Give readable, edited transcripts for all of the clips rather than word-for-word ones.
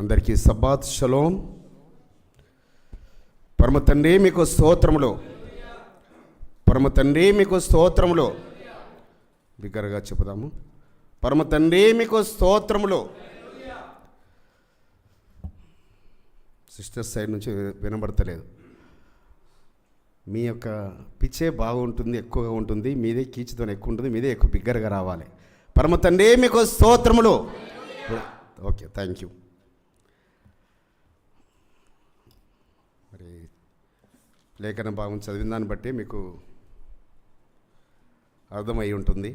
అందరికీ Sabbath shalom. పరమ తండ్రి మీకు స్తోత్రములు, పరమ తండ్రి మీకు స్తోత్రములు. బిగ్గరగా చెప్పుదాము, పరమ తండ్రి మీకు స్తోత్రములు. సిస్టర్స్ సైడ్ నుంచి వినబడతలేదు. మీ యొక్క పిచ్చే బాగుంటుంది, ఎక్కువగా ఉంటుంది, మీదే కీచుతో ఎక్కువ ఉంటుంది, మీదే ఎక్కువ బిగ్గరగా రావాలి. పరమ తండ్రి మీకు స్తోత్రములు. Okay, thank you. మరి లేఖన భాగం చదివిన దాన్ని బట్టి మీకు అర్థమై ఉంటుంది.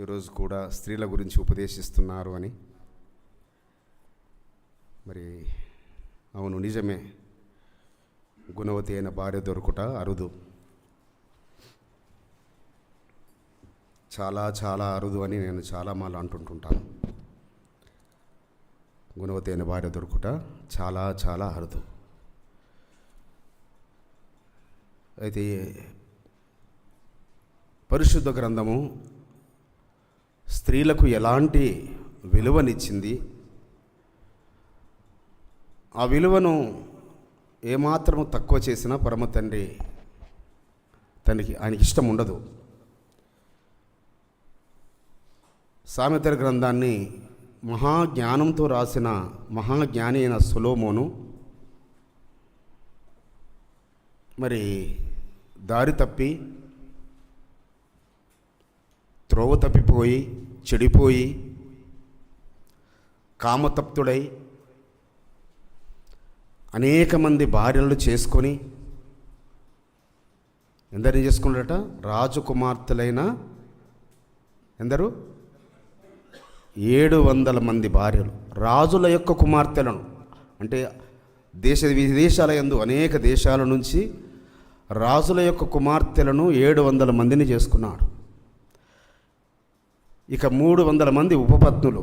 ఈరోజు కూడా స్త్రీల గురించి ఉపదేశిస్తున్నారు అని. మరి అవును, నిజమే, గుణవతి అయిన భార్య దొరుకుట అరుదు, చాలా చాలా అరుదు అని నేను చాలా మార్లు అంటుంటాను. గుణవతి అయిన భార్య దొరుకుట చాలా చాలా అరుదు. అయితే పరిశుద్ధ గ్రంథము స్త్రీలకు ఎలాంటి విలువనిచ్చింది, ఆ విలువను ఏమాత్రము తక్కువ చేసినా పరమ తండ్రి ఆయనకి ఇష్టం ఉండదు. సామెతల గ్రంథాన్ని మహాజ్ఞానంతో రాసిన మహాజ్ఞాని అయిన సొలొమోను మరి దారి తప్పి, త్రోవ తప్పిపోయి, చెడిపోయి, కామతప్తుడై అనేక మంది భార్యలు చేసుకొని ఎందరిని చేసుకున్నాడట? రాజకుమార్తెలైన ఎందరు? 700 మంది భార్యలు, రాజుల యొక్క కుమార్తెలను. అంటే దేశ విదేశాల యందు అనేక దేశాల నుంచి రాజుల యొక్క కుమార్తెలను 700 మందిని చేసుకున్నాడు. ఇక 300 మంది ఉపపత్నులు.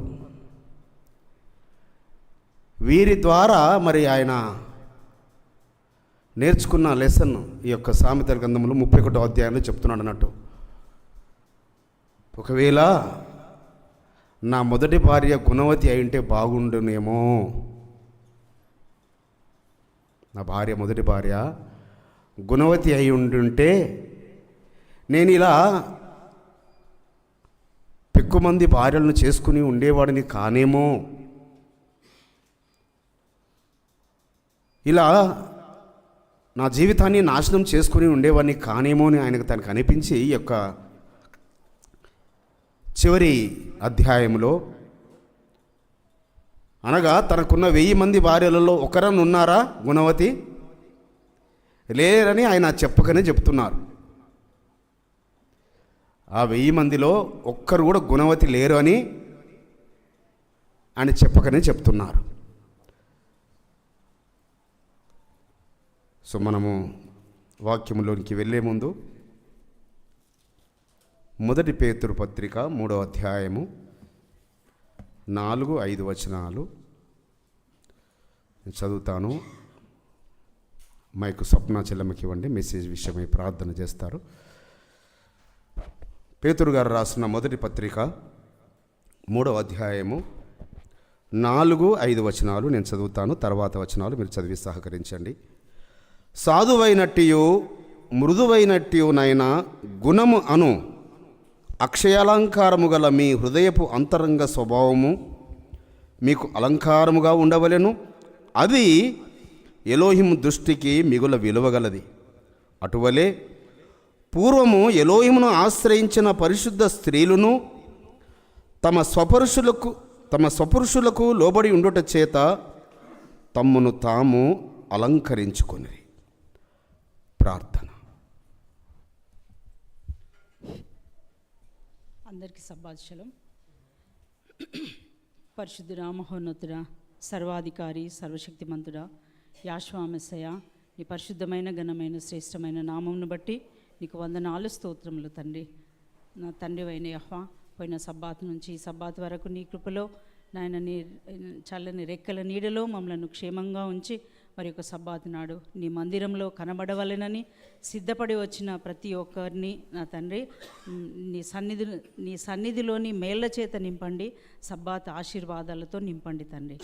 వీరి ద్వారా మరి ఆయన నేర్చుకున్న లెసన్ ఈ యొక్క సామెతల గ్రంథంలో 31వ అధ్యాయంలో చెప్తున్నాడు అన్నట్టు. ఒకవేళ నా మొదటి భార్య గుణవతి అయింటే బాగుండునేమో, నా భార్య మొదటి భార్య గుణవతి అయి ఉండుంటే నేను ఇలా పెక్కు మంది భార్యలను చేసుకుని ఉండేవాడిని కానేమో, ఇలా నా జీవితాన్ని నాశనం చేసుకుని ఉండేవాడిని కానేమో అని ఆయనకు తనకు అనిపించి ఈ యొక్క చివరి అధ్యాయంలో, అనగా తనకున్న 1000 మంది భార్యలలో ఒకరని ఉన్నారా గుణవతి? లేరని ఆయన చెప్పకనే చెప్తున్నారు. ఆ 1000 మందిలో ఒక్కరు కూడా గుణవతి లేరు అని ఆయన చెప్పకనే చెప్తున్నారు. సో మనము వాక్యంలోనికి వెళ్ళే ముందు మొదటి పేతురు పత్రిక 3వ అధ్యాయము 4-5 వచనాలు నేను చదువుతాను. మైకు స్వప్న చెల్లెమ్మకి ఇవ్వండి, మెసేజ్ విషయమై ప్రార్థన చేస్తారు. పేతురు గారు రాసిన మొదటి పత్రిక 3వ అధ్యాయము 4-5 వచనాలు నేను చదువుతాను. తర్వాత వచనాలు మీరు చదివి సహకరించండి. సాధువైనట్టియు మృదువైనట్టియునైనా గుణము అను అక్షయాలంకారము గల మీ హృదయపు అంతరంగ స్వభావము మీకు అలంకారముగా ఉండవలెను. అది ఎలోహిము దృష్టికి మిగుల విలువగలది. అటువలే పూర్వము ఎలోహిమును ఆశ్రయించిన పరిశుద్ధ స్త్రీలను తమ స్వపురుషులకు లోబడి ఉండుట చేత తమ్మును తాము అలంకరించుకొనిరి. ప్రార్థన. అందరికీ సబ్బాత్ షలోమ్. పరిశుద్ధుడా, మహోన్నతుడా, సర్వాధికారి, సర్వశక్తిమంతుడా, యాషవా మెస్సయ్య, నీ పరిశుద్ధమైన ఘనమైన శ్రేష్టమైన నామమును బట్టి నీకు 100 స్తోత్రములు తండ్రి. నా తండ్రి అయిన యెహోవా, పోయిన సబ్బాత్ నుంచి సబ్బాత్ వరకు నీ కృపలో నాయన, నీ చల్లని రెక్కల నీడలో మమ్మలను క్షేమంగా ఉంచి వారి యొక్క సబ్బాతు నాడు నీ మందిరంలో కనబడవలెనని సిద్ధపడి వచ్చిన ప్రతి ఒక్కరిని నా తండ్రి నీ సన్నిధిలోని మేళ్ల చేత నింపండి, సబ్బాత్ ఆశీర్వాదాలతో నింపండి తండ్రి.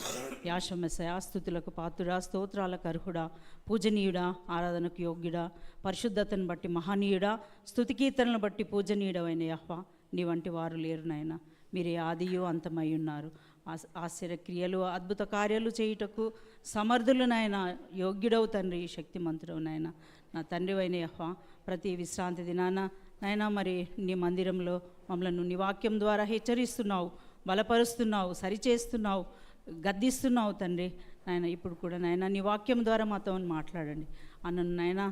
యాషమెస్సయా స్తుతులకు పాత్రుడా, స్తోత్రాలకు అర్హుడా, పూజనీయుడా, ఆరాధనకు యోగ్యుడా, పరిశుద్ధతను బట్టి మహనీయుడా, స్తుతికీర్తనను బట్టి పూజనీయుడవైన యెహోవా, నీ వంటి వారు లేరు నాయన. మీరే ఆదియు అంతమై ఉన్నారు. ఆశ్చర్యక్రియలు అద్భుత కార్యాలు చేయుటకు సమర్థులు నాయన, యోగ్యుడవు తండ్రి, శక్తిమంతుడవు నాయన. నా తండ్రి అయిన యెహోవా, ప్రతి విశ్రాంతి దినాన నాయన మరి నీ మందిరంలో మమ్మల్ని నీ వాక్యం ద్వారా హెచ్చరిస్తున్నావు, బలపరుస్తున్నావు, సరిచేస్తున్నావు, గద్దిస్తున్నావు తండ్రి. నాయన ఇప్పుడు కూడా నాయన నీ వాక్యం ద్వారా మాతో మాట్లాడండి. అన్నను నాయన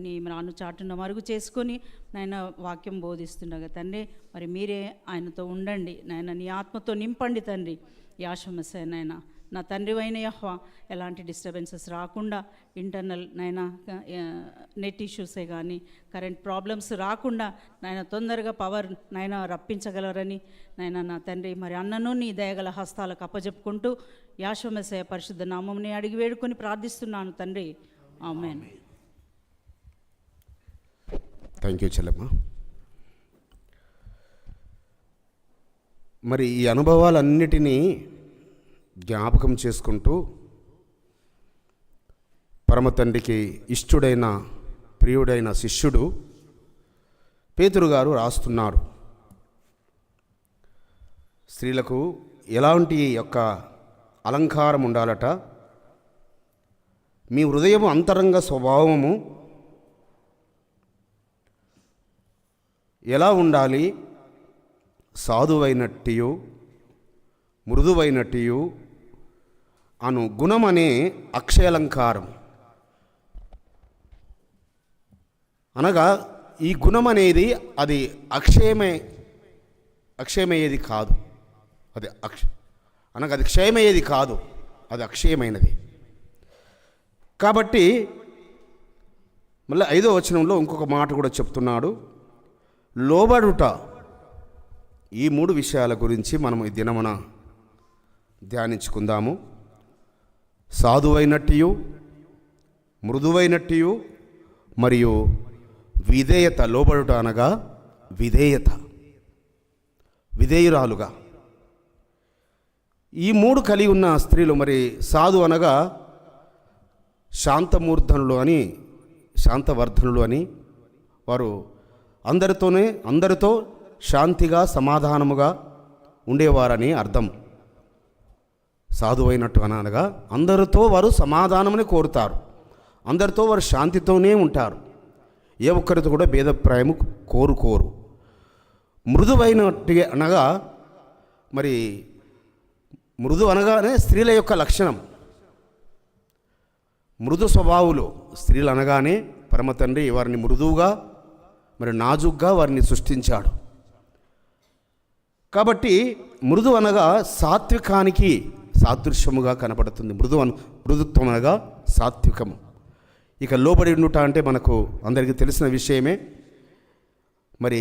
నీ రాను చాటున మరుగు చేసుకొని నాయన వాక్యం బోధిస్తుండగా తండ్రి మరి మీరే ఆయనతో ఉండండి నాయన, నీ ఆత్మతో నింపండి తండ్రి. యాషమెస్సయా నాయన, నా తండ్రి అయిన యెహోవా, ఎలాంటి డిస్టర్బెన్సెస్ రాకుండా, ఇంటర్నల్ నాయన నెట్ ఇష్యూసే కానీ కరెంట్ ప్రాబ్లమ్స్ రాకుండా నాయన తొందరగా పవర్ నాయన రప్పించగలరని నాయన నా తండ్రి మరి అన్నను నీ దయగల హస్తాలకు అప్పజెప్పుకుంటూ యాషమెస్సయా పరిశుద్ధ నామముని అడిగి వేడుకొని ప్రార్థిస్తున్నాను తండ్రి. ఆమేన్. థ్యాంక్ యూ చెల్లెమ్మ. మరి ఈ అనుభవాలన్నిటినీ జ్ఞాపకం చేసుకుంటూ పరమ తండ్రికి ఇష్టుడైన ప్రియుడైన శిష్యుడు పేతురు గారు రాస్తున్నారు. స్త్రీలకు ఎలాంటి యొక్క అలంకారం ఉండాలట, మీ హృదయము అంతరంగ స్వభావము ఎలా ఉండాలి, సాధువైనట్టియు మృదువైనట్టియు అను గుణమనే అక్షయాలంకారం. అనగా ఈ గుణం అనేది అది అక్షయమయ్యేది కాదు, అది అనగా అది క్షయమయ్యేది కాదు, అది అక్షయమైనది. కాబట్టి మళ్ళీ 5వ వచనంలో ఇంకొక మాట కూడా చెప్తున్నాడు, లోబడుట. ఈ 3 విషయాల గురించి మనం ఈ దినమున ధ్యానించుకుందాము. సాధువైనట్టియు మృదువైనట్టియు మరియు విధేయత. లోబడుట అనగా విధేయత, విధేయురాలుగా. ఈ 3 కలిగి ఉన్న స్త్రీలు, మరి సాధు అనగా శాంతమూర్ధనులు అని, శాంతవర్ధనులు అని, వారు అందరితో శాంతిగా సమాధానముగా ఉండేవారని అర్థం. సాధువైనట్టు అనగా అందరితో వారు సమాధానమని కోరుతారు, అందరితో వారు శాంతితోనే ఉంటారు, ఏ ఒక్కరితో కూడా భేదప్రాయము కోరుకోరు. మృదువైనట్టు అనగా మరి మృదు అనగానే స్త్రీల యొక్క లక్షణం. మృదు స్వభావులు స్త్రీలు అనగానే పరమ తండ్రి వారిని మృదువుగా మరి నాజుగ్గా వారిని సృష్టించాడు. కాబట్టి మృదు అనగా సాత్వికానికి సాదృశ్యముగా కనపడుతుంది. మృదుత్వం అనగా సాత్వికము. ఇక లోబడి ఉండుట అంటే మనకు అందరికీ తెలిసిన విషయమే. మరి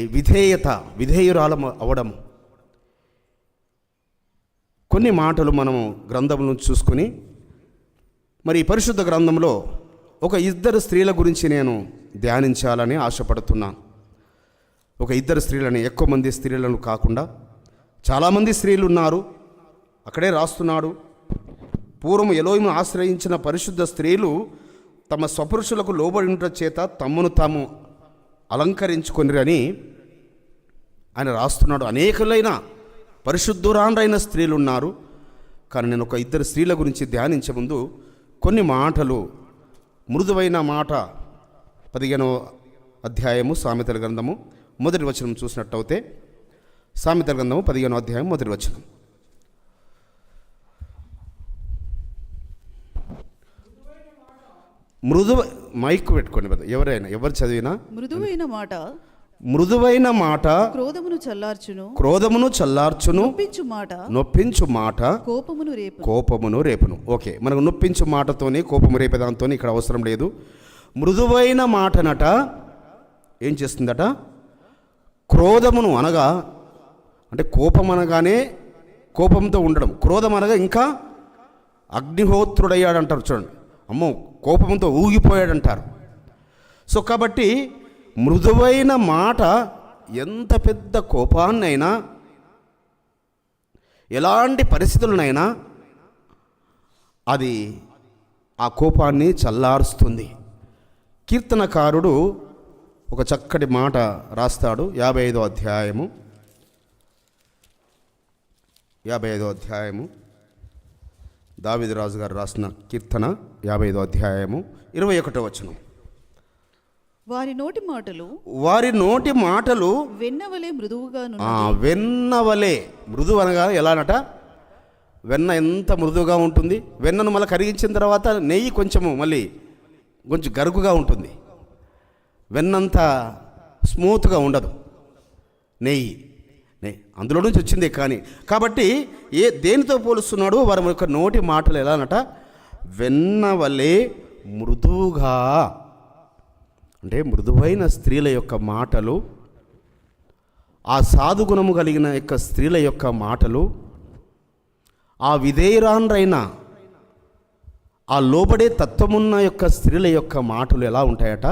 విధేయురాలం అవడం. కొన్ని మాటలు మనము గ్రంథం నుంచి చూసుకుని, మరి పరిశుద్ధ గ్రంథంలో ఒక 2 స్త్రీల గురించి నేను ధ్యానించాలని ఆశపడుతున్నాను. ఒక 2 స్త్రీలని, ఎక్కువ మంది స్త్రీలను కాకుండా చాలామంది స్త్రీలు ఉన్నారు. అక్కడే రాస్తున్నాడు, పూర్వం ఎలోహిమును ఆశ్రయించిన పరిశుద్ధ స్త్రీలు తమ స్వపురుషులకు లోబడి ఉండటం చేత తమను తాము అలంకరించుకొనిరని ఆయన రాస్తున్నాడు. అనేకులైన పరిశుద్ధురాండ్రైన స్త్రీలు ఉన్నారు. కానీ నేను ఒక 2 స్త్రీల గురించి ధ్యానించే ముందు కొన్ని మాటలు, మృదువైన మాట 15వ అధ్యాయము సామెతల గ్రంథము 1వ వచనం చూసినట్టయితే, సామెతల గ్రంథము 15వ అధ్యాయం 1వ వచనం. మైక్ పెట్టుకోండి కదా, ఎవరు చదివినా. మృదువైన మాట క్రోధమును చల్లార్చును, నొప్పించు మాట కోపమును రేపును. ఓకే, మనకు నొప్పించు మాటతోనే కోపము రేపేదాంతో ఇక్కడ అవసరం లేదు. మృదువైన మాటనట ఏం చేస్తుందట? క్రోధమును అనగా అంటే కోపం అనగానే కోపంతో ఉండడం. క్రోధం అనగా ఇంకా అగ్నిహోత్రుడయ్యాడు అంటారు చూడండి. అమ్మో కోపంతో ఊగిపోయాడంటారు. సో కాబట్టి మృదువైన మాట ఎంత పెద్ద కోపాన్నైనా, ఎలాంటి పరిస్థితులనైనా అది ఆ కోపాన్ని చల్లారుస్తుంది. కీర్తనకారుడు ఒక చక్కటి మాట రాస్తాడు. 55వ అధ్యాయము దావీదు రాజు గారు రాసిన కీర్తన 55వ అధ్యాయము 21వ వచనం. వారి నోటి మాటలు వెన్నవలే మృదువుగా వెన్నవలే. మృదువు అనగా ఎలానట? వెన్న ఎంత మృదువుగా ఉంటుంది. వెన్నను మళ్ళీ కరిగించిన తర్వాత నెయ్యి కొంచెం గరుకుగా ఉంటుంది. వెన్నంత స్మూత్గా ఉండదు నెయ్యి. అందులో నుంచి వచ్చిందే. కానీ కాబట్టి దేనితో పోలుస్తున్నాడు? వారి యొక్క నోటి మాటలు ఎలానట? వెన్నవలే మృదువుగా. అంటే మృదువైన స్త్రీల యొక్క మాటలు, ఆ సాధుగుణము కలిగిన యొక్క స్త్రీల యొక్క మాటలు, ఆ విధేయురాన్రైన ఆ లోబడే తత్వమున్న యొక్క స్త్రీల యొక్క మాటలు ఎలా ఉంటాయట?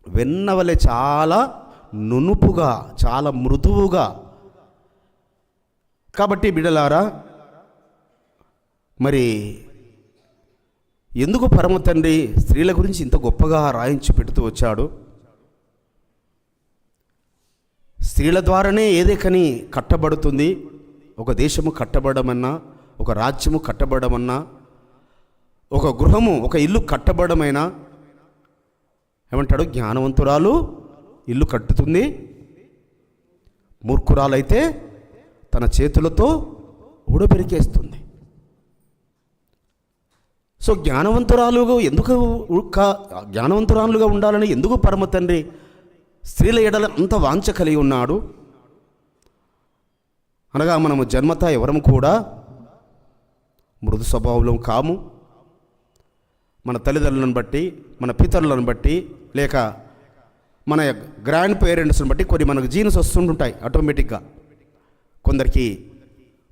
వెన్నవలే చాలా నునుపుగా, చాలా మృదువుగా. కాబట్టి బిడ్డలారా, మరి ఎందుకు పరమ తండ్రి స్త్రీల గురించి ఇంత గొప్పగా రాయించి పెడుతూ వచ్చాడు? స్త్రీల ద్వారానే ఏదేకని కట్టబడుతుంది. ఒక దేశము కట్టబడమన్నా, ఒక రాజ్యము కట్టబడమన్నా, ఒక గృహము, ఒక ఇల్లు కట్టబడమైనా ఏమంటాడు? జ్ఞానవంతురాలు ఇల్లు కట్టుతుంది, మూర్ఖురాలైతే తన చేతులతో ఊడబెరికేస్తుంది. సో జ్ఞానవంతురాలుగా ఉండాలని ఎందుకు పరమ తండ్రి స్త్రీల ఎడల అంత వాంఛ కలిగి ఉన్నాడు? అనగా మనము జన్మత ఎవరము కూడా మృదు స్వభావం కాము. మన తల్లిదండ్రులను బట్టి, మన పితరులను బట్టి, లేక మన గ్రాండ్ పేరెంట్స్ని బట్టి కొన్ని మనకు జీన్స్ వస్తుంటాయి ఆటోమేటిక్గా. కొందరికి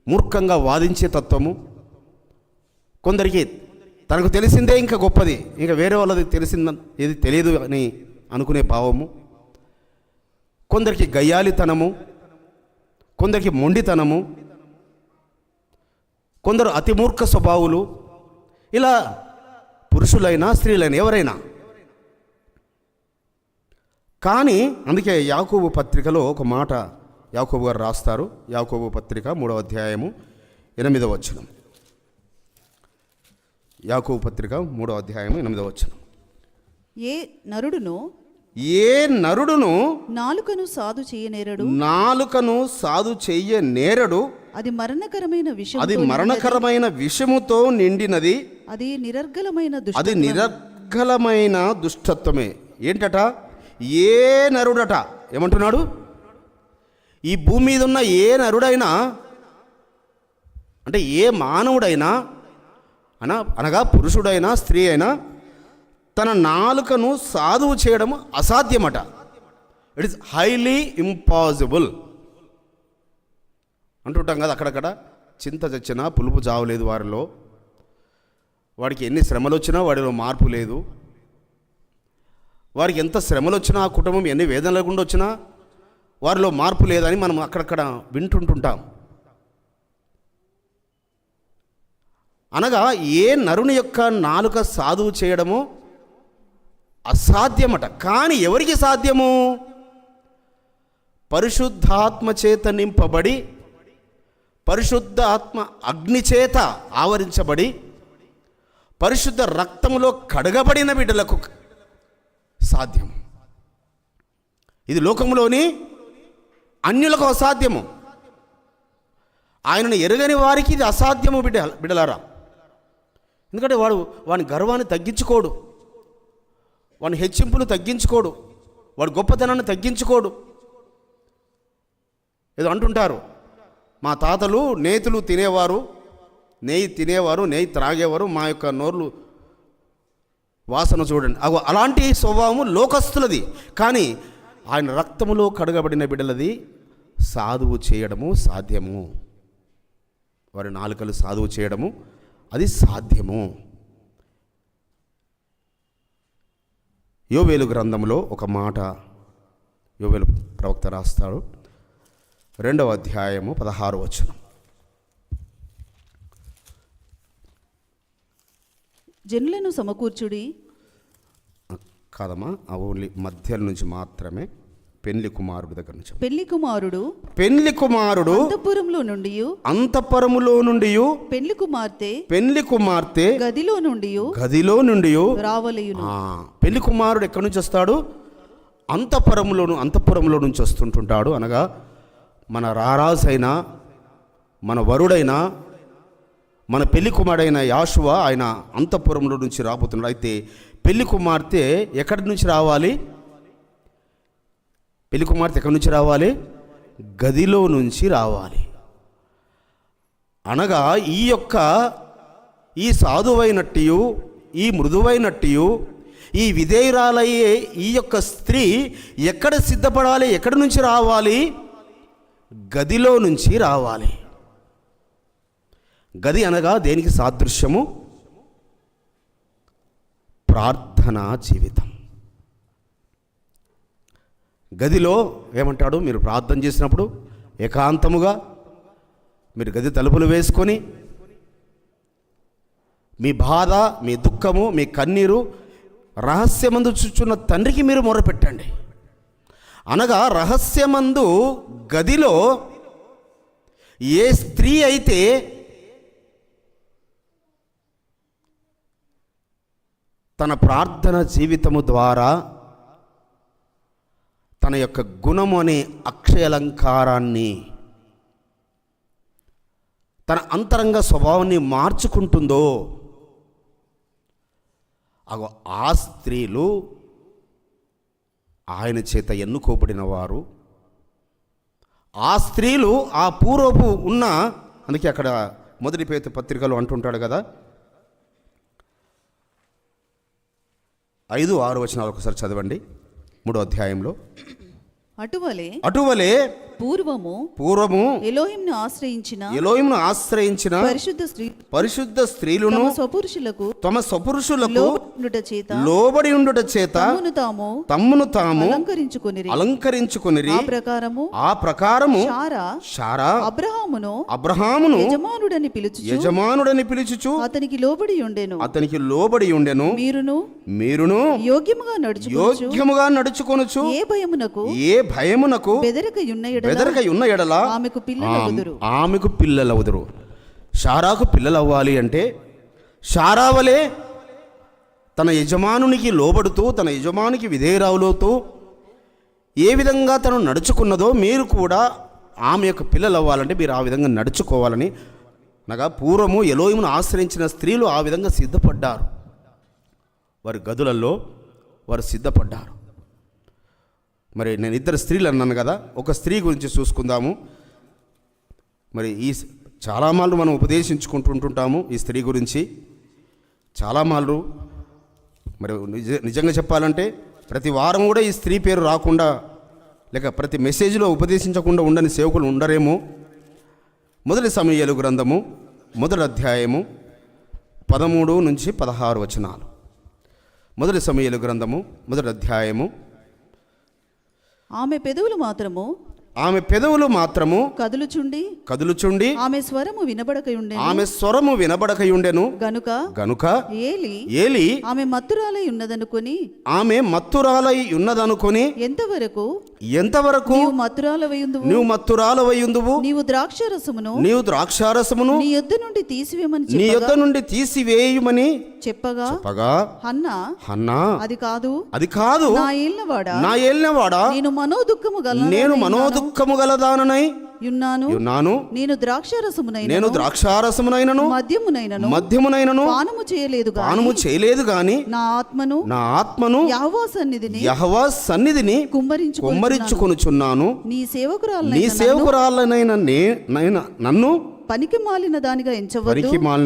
మూర్ఖంగా వాదించే తత్వము, కొందరికి తనకు తెలిసిందే ఇంకా గొప్పది, ఇంకా వేరే వాళ్ళది ఏది తెలియదు అని అనుకునే భావము, కొందరికి గయ్యాలితనము, కొందరికి మొండితనము, కొందరు అతి మూర్ఖ స్వభావులు. ఇలా పురుషులైనా స్త్రీలైనా ఎవరైనా. కానీ అందుకే యాకోబు పత్రికలో ఒక మాట యాకోబు గారు రాస్తారు. యాకోబు పత్రిక 3వ అధ్యాయము 8వ వచనం. యాకోబు పత్రిక 3వ అధ్యాయము 8వ వచనం. ఏ నరుడును నాలుకను సాధు చెయ్యనేరడు. అది మరణకరమైన విషముతో నిండినది. అది నిరర్గలమైన దుష్టత్వమే. ఏంటట? ఏ నరుడట ఏమంటున్నాడు? ఈ భూమి మీద ఉన్న ఏ నరుడైనా, అంటే ఏ మానవుడైనా అనగా పురుషుడైనా స్త్రీ అయినా తన నాలుకను సాధువు చేయడం అసాధ్యమట. ఇట్ ఈస్ హైలీ ఇంపాసిబుల్ అంటుంటాం కదా అక్కడక్కడ. చింత చచ్చినా పులుపు చావలేదు వారిలో. వాడికి ఎన్ని శ్రమలు వచ్చినా వాడిలో మార్పు లేదు. వారికి ఎంత శ్రమలు వచ్చినా, ఆ కుటుంబం ఎన్ని వేదన లేకుండా వచ్చినా వారిలో మార్పు లేదని మనం అక్కడక్కడ వింటుంటుంటాం. అనగా ఏ నరుని యొక్క నాలుక సాధువు చేయడము అసాధ్యమట. కానీ ఎవరికి సాధ్యము? పరిశుద్ధాత్మ చేత నింపబడి, పరిశుద్ధ ఆత్మ అగ్ని చేత ఆవరించబడి, పరిశుద్ధ రక్తములో కడగబడిన బిడ్డలకు సాధ్యం. ఇది లోకంలోని అన్యులకు అసాధ్యము. ఆయనను ఎరగని వారికి ఇది అసాధ్యము బిడ్డలారా. ఎందుకంటే వాని గర్వాన్ని తగ్గించుకోడు, వాని హెచ్చింపును తగ్గించుకోడు, వాడి గొప్పతనాన్ని తగ్గించుకోడు. ఏదో అంటుంటారు, మా తాతలు నేతులు తినేవారు, నెయ్యి తినేవారు, నెయ్యి త్రాగేవారు, మా యొక్క నోర్లు వాసన చూడండి. అలాంటి స్వభావము లోకస్తులది. కానీ ఆయన రక్తములో కడగబడిన బిడ్డలది సాధువు చేయడము సాధ్యము. వారి నాలుకలు సాధువు చేయడము అది సాధ్యము. యోవేలు గ్రంథంలో ఒక మాట యోవేలు ప్రవక్త రాస్తాడు, 2వ అధ్యాయము 16వ వచనం. జనులను సమకూర్చుడి. కాదమ్మా, ఆ ఓన్లీ మధ్య నుంచి మాత్రమే. పెళ్లి కుమారుడు దగ్గర నుంచి. పెళ్లి కుమారుడు అంతఃపురములో నుండి పెళ్లి కుమార్తె గదిలో నుండి రావలయును. పెళ్లి కుమారుడు ఎక్కడి నుంచి వస్తాడు? అంతఃపురంలో నుంచి వస్తుంటుంటాడు. అనగా మన రారాజైన, మన వరుడైన, మన పెళ్లి కుమారుడైన యాషువ ఆయన అంతఃపురంలో నుంచి రాబోతున్నాడు. అయితే పెళ్లి కుమార్తె ఎక్కడి నుంచి రావాలి? పెళ్లి కుమార్తె ఎక్కడి నుంచి రావాలి? గదిలో నుంచి రావాలి. అనగా ఈ సాధువైనట్టు, ఈ మృదువైనట్టు, ఈ విధేయురాలయ్యే ఈ యొక్క స్త్రీ ఎక్కడ సిద్ధపడాలి? ఎక్కడి నుంచి రావాలి? గదిలో నుంచి రావాలి. గది అనగా దేనికి సాదృశ్యము? ప్రార్థనా జీవితం. గదిలో ఏమంటాడు? మీరు ప్రార్థన చేసినప్పుడు ఏకాంతముగా మీరు గది తలుపులు వేసుకొని మీ బాధ, మీ దుఃఖము, మీ కన్నీరు రహస్యమందు చూచున్న తండ్రికి మీరు మొరపెట్టండి. అనగా రహస్యమందు గదిలో ఏ స్త్రీ అయితే తన ప్రార్థన జీవితము ద్వారా తన యొక్క గుణము అనే అక్షయాలంకారాన్ని, తన అంతరంగ స్వభావాన్ని మార్చుకుంటుందో ఆ స్త్రీలు ఆయన చేత ఎన్నుకోబడిన వారు. ఆ స్త్రీలు ఆ పూర్వపు ఉన్న, అందుకే అక్కడ 1 పేతురు పత్రికలు అంటుంటాడు కదా, 5-6 వచనాలు ఒకసారి చదవండి. 3వ అధ్యాయంలో. అటువలే పూర్వము ఎలోహింను ఆశ్రయించిన పరిశుద్ధ స్త్రీలను తమ స్వపురుషులకు లోబడి ఉండుట చేత తమ్మును తాము అలంకరించుకొనిరి. ఆ ప్రకారము శారా అబ్రహామును యజమానుడని పిలుచుచు అతనికి లోబడి ఉండెను. మీరును యోగ్యముగా నడుచుకొనుచు ఏ భయమునకు బెదరక ఉన్న ఎడల ఆమెకు పిల్లలవుదురు. శారాకు పిల్లలు అవ్వాలి అంటే శారావలే తన యజమానునికి లోబడుతూ, తన యజమానికి విధేయురావులవుతూ ఏ విధంగా తను నడుచుకున్నదో మీరు కూడా ఆమె యొక్క పిల్లలు అవ్వాలంటే మీరు ఆ విధంగా నడుచుకోవాలని. అనగా పూర్వము ఎలోహిమును ఆశ్రయించిన స్త్రీలు ఆ విధంగా సిద్ధపడ్డారు. వారి గదులలో వారు సిద్ధపడ్డారు. మరి నేను 2 స్త్రీలు అన్నాను కదా, ఒక స్త్రీ గురించి చూసుకుందాము. మరి చాలా మార్లు మనం ఉపదేశించుకుంటుంటాము ఈ స్త్రీ గురించి. చాలా మార్లు మరి నిజంగా చెప్పాలంటే ప్రతి వారం కూడా ఈ స్త్రీ పేరు రాకుండా, లేక ప్రతి మెసేజ్లో ఉపదేశించకుండా ఉండని సేవకులు ఉండరేమో. 1 సమూయేలు గ్రంథము 1వ అధ్యాయము 13-16 వచనాలు. 1 సమూయేలు గ్రంథము 1వ అధ్యాయము. ఆమె పెదవులు మాత్రము కదులుచుండి ఆమె స్వరము వినబడకయుండెను గనుక ఏలి ఆమె మత్తురాలై ఉన్నదనుకొని ఎంతవరకు నీవు మత్తురాలవయుందువు, నీవు ద్రాక్షారసమును నీ యొద్ద నుండి తీసివేయుమని చెప్పగా హన్నా అది కాదు నా ఏలినవాడా, నేను మనోదుఖము గలదాననై యున్నాను. నేను ద్రాక్షారసమునైనను మద్యమునైనను పానము చేయలేదు గాని నా ఆత్మను యెహోవా సన్నిధిని కుమ్మరించుకొనుచున్నాను. నీ సేవకురాలనైన నన్ను పనికి మాలిన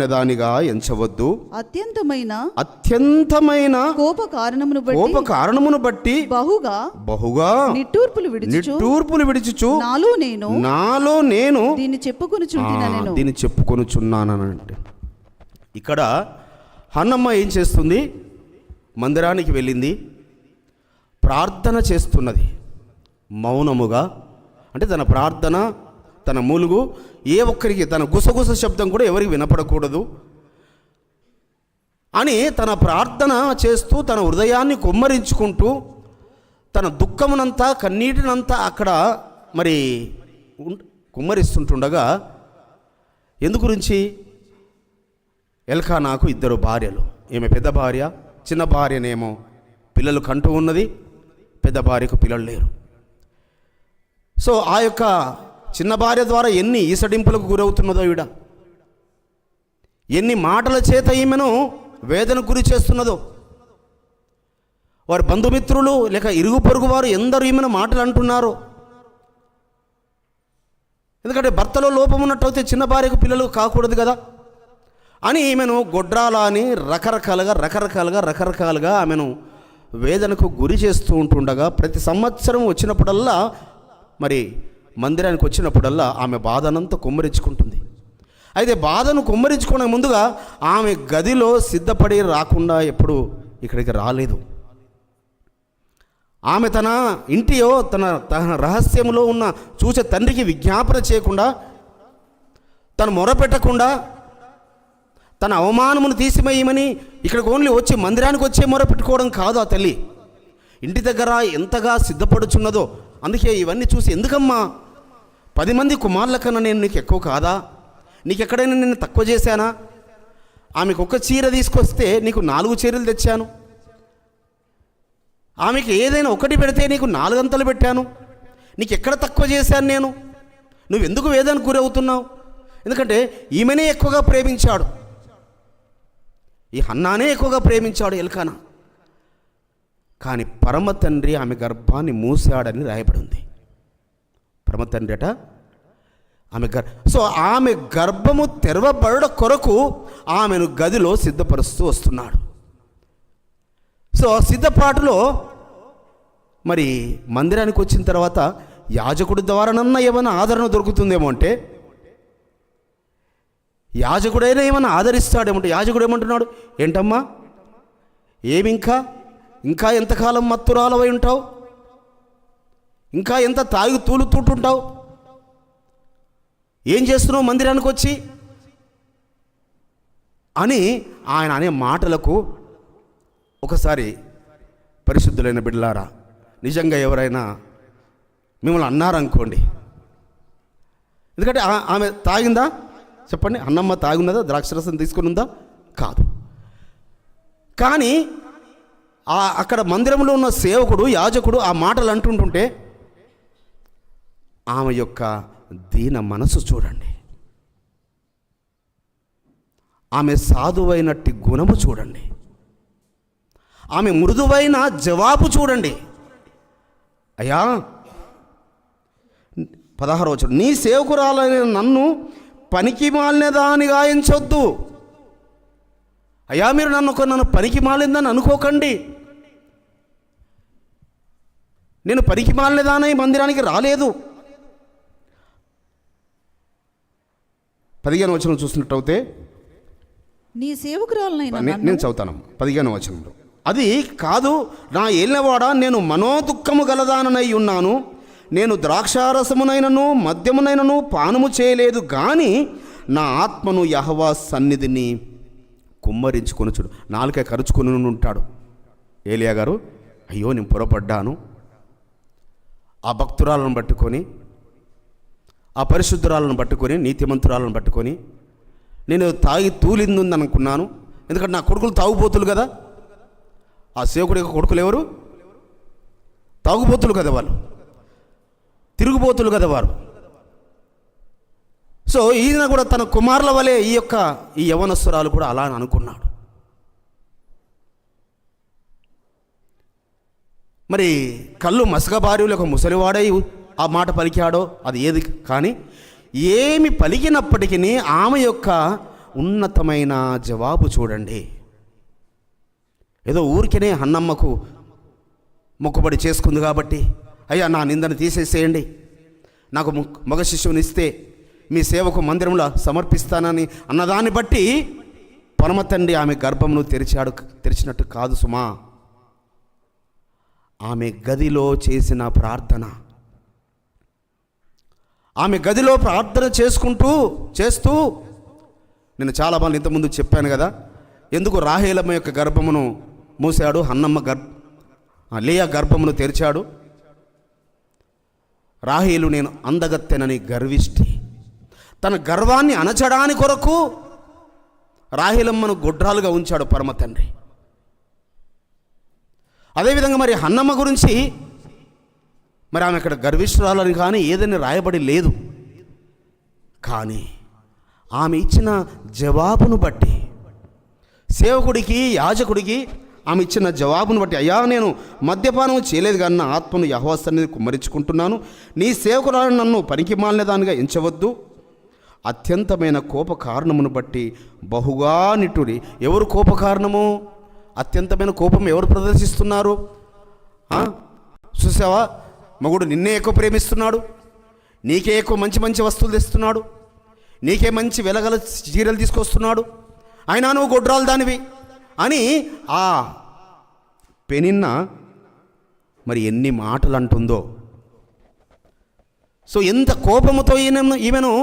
దానిగా ఎంచవద్దు. అత్యంతమైన కోప కారణమును బట్టి బహుగా నిట్టూర్పులు విడిచుచు నాలో నేను దీన్ని చెప్పుకొనుచున్నానంటే ఇక్కడ హన్నమ్మ ఏం చేస్తుంది? మందిరానికి వెళ్ళింది, ప్రార్థన చేస్తున్నది మౌనముగా. అంటే తన ప్రార్థన, తన మూలుగు ఏ ఒక్కరికి, తన గుసగుస శబ్దం కూడా ఎవరికి వినపడకూడదు అని తన ప్రార్థన చేస్తూ తన హృదయాన్ని కుమ్మరించుకుంటూ తన దుఃఖమునంతా కన్నీటినంతా అక్కడ మరి కుమ్మరిస్తుంటుండగా, ఎందు గురించి? ఎల్కానాకు 2 భార్యలు. ఈమె పెద్ద భార్య, చిన్న భార్యనేమో పిల్లలు కంటూ ఉన్నది, పెద్ద భార్యకు పిల్లలు లేరు. సో ఆ యొక్క చిన్న భార్య ద్వారా ఎన్ని ఈసడింపులకు గురవుతున్నదో ఈవిడ, ఎన్ని మాటల చేత ఈమెను వేదనకు గురి చేస్తున్నదో. వారి బంధుమిత్రులు లేక ఇరుగు పొరుగు వారు ఎందరూ ఈమెను మాటలు అంటున్నారు. ఎందుకంటే భర్తలో లోపం ఉన్నట్టయితే చిన్న భార్యకు పిల్లలు కాకూడదు కదా అని ఈమెను గొడ్రాల అని రకరకాలుగా ఆమెను వేదనకు గురి చేస్తూ ఉంటుండగా, ప్రతి సంవత్సరం వచ్చినప్పుడల్లా మరి మందిరానికి వచ్చినప్పుడల్లా ఆమె బాధనంతా కుమ్మరించుకుంటుంది. అయితే బాధను కుమ్మరించుకునే ముందుగా ఆమె గదిలో సిద్ధపడి రాకుండా ఎప్పుడు ఇక్కడికి రాలేదు. ఆమె తన ఇంటియో తన రహస్యంలో ఉన్న చూసే తండ్రికి విజ్ఞాపన చేయకుండా, తను మొరపెట్టకుండా, తన అవమానమును తీసివేయమని ఇక్కడికి ఓన్లీ వచ్చి మందిరానికి వచ్చే మొరపెట్టుకోవడం కాదు ఆ తల్లి. ఇంటి దగ్గర ఎంతగా సిద్ధపడుచున్నదో. అందుకే ఇవన్నీ చూసి, ఎందుకమ్మా 10 మంది కుమారుల కన్నా నేను నీకు ఎక్కువ కాదా? నీకు ఎక్కడైనా నేను తక్కువ చేశానా? ఆమెకు ఒక చీర తీసుకొస్తే నీకు 4 చీరలు తెచ్చాను. ఆమెకి ఏదైనా ఒకటి పెడితే నీకు 4 అంతలు పెట్టాను. నీకు ఎక్కడ తక్కువ చేశాను నేను? నువ్వెందుకు వేదనకు గురవుతున్నావు? ఎందుకంటే ఈమెనే ఎక్కువగా ప్రేమించాడు, ఈ హన్నానే ఎక్కువగా ప్రేమించాడు ఎల్కానా. కానీ పరమ తండ్రి ఆమె గర్భాన్ని మూసాడని రాయబడి ఉంది. పరమ తండ్రి అట సో ఆమె గర్భము తెరవబడ కొరకు ఆమెను గదిలో సిద్ధపరుస్తూ వస్తున్నాడు. సో సిద్ధపాటులో మరి మందిరానికి వచ్చిన తర్వాత యాజకుడి ద్వారానన్నా ఏమైనా ఆదరణ దొరుకుతుందేమో అంటే, యాజకుడైనా ఏమైనా ఆదరిస్తాడేమంటే, యాజకుడు ఏమంటున్నాడు? ఏంటమ్మా, ఇంకా ఎంతకాలం మత్తురాలవై ఉంటావు? ఇంకా ఎంత తాగి తూలుతుంటుంటావు? ఏం చేస్తున్నావు మందిరానికి వచ్చి అని ఆయన అనే మాటలకు ఒకసారి పరిశుద్ధులైన బిడ్డలారా, నిజంగా ఎవరైనా మిమ్మల్ని అన్నారనుకోండి, ఎందుకంటే ఆమె తాగిందా చెప్పండి? అన్నమ్మ తాగున్నదా? ద్రాక్షరసం తీసుకుని ఉందా? కాదు. కానీ అక్కడ మందిరంలో ఉన్న సేవకుడు, యాజకుడు ఆ మాటలు అంటుంటుంటే ఆమె యొక్క దీన మనసు చూడండి, ఆమె సాధువైనట్టి గుణము చూడండి, ఆమె మృదువైన జవాబు చూడండి. అయ్యా 16వ వచనం, నీ సేవకురాలైన నన్ను పనికి మాలినదానిగా ఎంచొద్దు. అయ్యా మీరు నన్ను పనికి మాలిందని అనుకోకండి. నేను పనికి మాలినదానై మందిరానికి రాలేదు. 15వ వచనం చూసినట్టయితే, నీ సేవకురాలనైనా నేను చదువుతాను 15వ వచనంలో, అది కాదు నా ఏలినవాడా, నేను మనోదుఃఖము గలదాననై ఉన్నాను. నేను ద్రాక్షారసమునైనను మద్యమునైనను పానము చేయలేదు, కానీ నా ఆత్మను యెహోవా సన్నిధిని కుమ్మరించుకొనుచుడు. నాలుక కరుచుకొని ఉంటాడు ఏలియా గారు. అయ్యో నేను పొరపడ్డాను. ఆ భక్తురాలను పట్టుకొని, ఆ పరిశుద్ధురాలను పట్టుకొని, నీతిమంతురాలను పట్టుకొని నేను తాగి తూలిందని అనుకున్నాను. ఎందుకంటే నా కొడుకులు తాగుబోతులు కదా. ఆ సేవకుడి యొక్క కొడుకులు ఎవరు? తాగుబోతులు కదా, వాళ్ళు తిరుగుబోతులు కదా వారు. సో ఈయన కూడా తన కుమారుల వలె ఈ యవనస్తురాలు కూడా అలా అని అనుకున్నాడు. మరి కళ్ళు మసకబారి లేక ముసలివాడై ఆ మాట పలికాడో అది ఏది కానీ, ఏమి పలికినప్పటికీ ఆమె యొక్క ఉన్నతమైన జవాబు చూడండి. ఏదో ఊరికనే హన్నమ్మకు మొక్కుబడి చేసుకుంది కాబట్టి, అయ్యా నా నిందను తీసేసేయండి, నాకు మగ శిష్యుని ఇస్తే మీ సేవకు మందిరంలో సమర్పిస్తానని అన్నదాన్ని బట్టి పరమ తండ్రి ఆమె గర్భమును తెరిచినట్టు కాదు సుమా, ఆమె గదిలో చేసిన ప్రార్థన, ఆమె గదిలో ప్రార్థన చేస్తూ నేను చాలామంది ఇంతకుముందు చెప్పాను కదా, ఎందుకు రాహేలమ్మ యొక్క గర్భమును మూసాడు, లేయా గర్భమును తెరిచాడు. రాహేలు నేను అందగత్తెనని గర్విష్టి, తన గర్వాన్ని అణచడానికి కొరకు రాహేలమ్మను గొడ్రాలుగా ఉంచాడు పరమ తండ్రి. అదేవిధంగా మరి హన్నమ్మ గురించి మరి ఆమె అక్కడ గర్విష్ఠురాలని కానీ ఏదని రాయబడి లేదు. కానీ ఆమె ఇచ్చిన జవాబును బట్టి, సేవకుడికి యాజకుడికి ఆమె ఇచ్చిన జవాబును బట్టి, అయ్యా నేను మద్యపానం చేయలేదు కానీ నా ఆత్మను యెహోవా సన్నిధిని కుమ్మరించుకుంటున్నాను, నీ సేవకురాలను నన్ను పనికి మాలిన దానిగా ఎంచవద్దు, అత్యంతమైన కోప కారణమును బట్టి బహుగా నిట్టుడి. ఎవరు కోప కారణము? అత్యంతమైన కోపం ఎవరు ప్రదర్శిస్తున్నారు? చూసావా, మగుడు నిన్నే ఎక్కువ ప్రేమిస్తున్నాడు, నీకే ఎక్కువ మంచి మంచి వస్తువులు తెస్తున్నాడు, నీకే మంచి వెలగల చీరలు తీసుకొస్తున్నాడు, అయినా నువ్వు గొడ్రాలు దానివి అని ఆ పెనిన్న మరి ఎన్ని మాటలు అంటుందో. సో ఎంత కోపముతో ఈమెను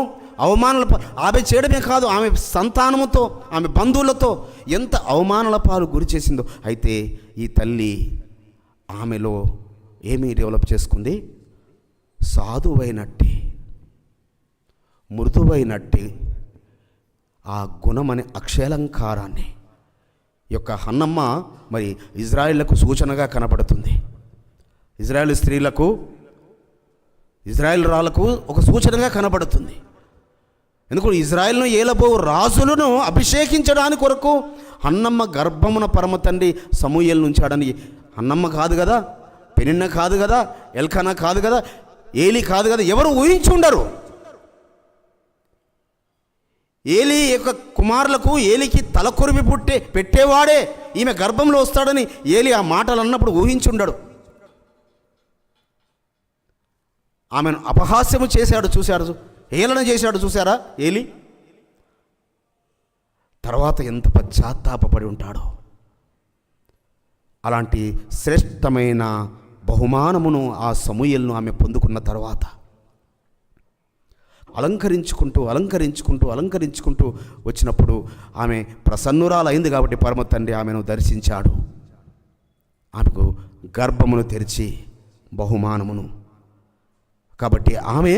అవమానాల ఆమె చేయడమే కాదు, ఆమె సంతానముతో, ఆమె బంధువులతో ఎంత అవమానాల పాలు గురి చేసిందో. అయితే ఈ తల్లి ఆమెలో ఏమీ డెవలప్ చేసుకుంది? సాధువైనట్టి, మృదువైనట్టి ఆ గుణమనే అక్షయాలంకారాన్ని యొక్క హన్నమ్మ మరి ఇజ్రాయిళ్లకు సూచనగా కనపడుతుంది. ఇజ్రాయేల్ స్త్రీలకు, ఇజ్రాయేల్ రాళ్ళకు ఒక సూచనగా కనపడుతుంది. ఎందుకు? ఇజ్రాయెల్ను ఏలబో రాజులను అభిషేకించడానికి కొరకు హన్నమ్మ గర్భమున పరమ తండ్రి సమూయేలు ఉంచాడని. హన్నమ్మ కాదు కదా, పెనిన్న కాదు కదా, ఎల్కానా కాదు కదా, ఏలి కాదు కదా, ఎవరు ఊహించి ఉండరు. ఏలి యొక్క కుమారులకు ఏలికి తలకొరివి పెట్టేవాడే ఈమె గర్భంలో వస్తాడని ఏలి ఆ మాటలు అన్నప్పుడు ఊహించి ఉండడు. ఆమెను అపహాస్యము చేశాడు, చూశాడు, హేళన చేశాడు, చూశారా ఏలి. తర్వాత ఎంత పశ్చాత్తాపడి ఉంటాడో. అలాంటి శ్రేష్టమైన బహుమానమును ఆ సమూయేలును ఆమె పొందుకున్న తర్వాత అలంకరించుకుంటూ వచ్చినప్పుడు ఆమె ప్రసన్నురాలైంది కాబట్టి పరమ తండ్రి ఆమెను దర్శించాడు. ఆమెకు గర్భమును తెరిచి బహుమానమును. కాబట్టి ఆమె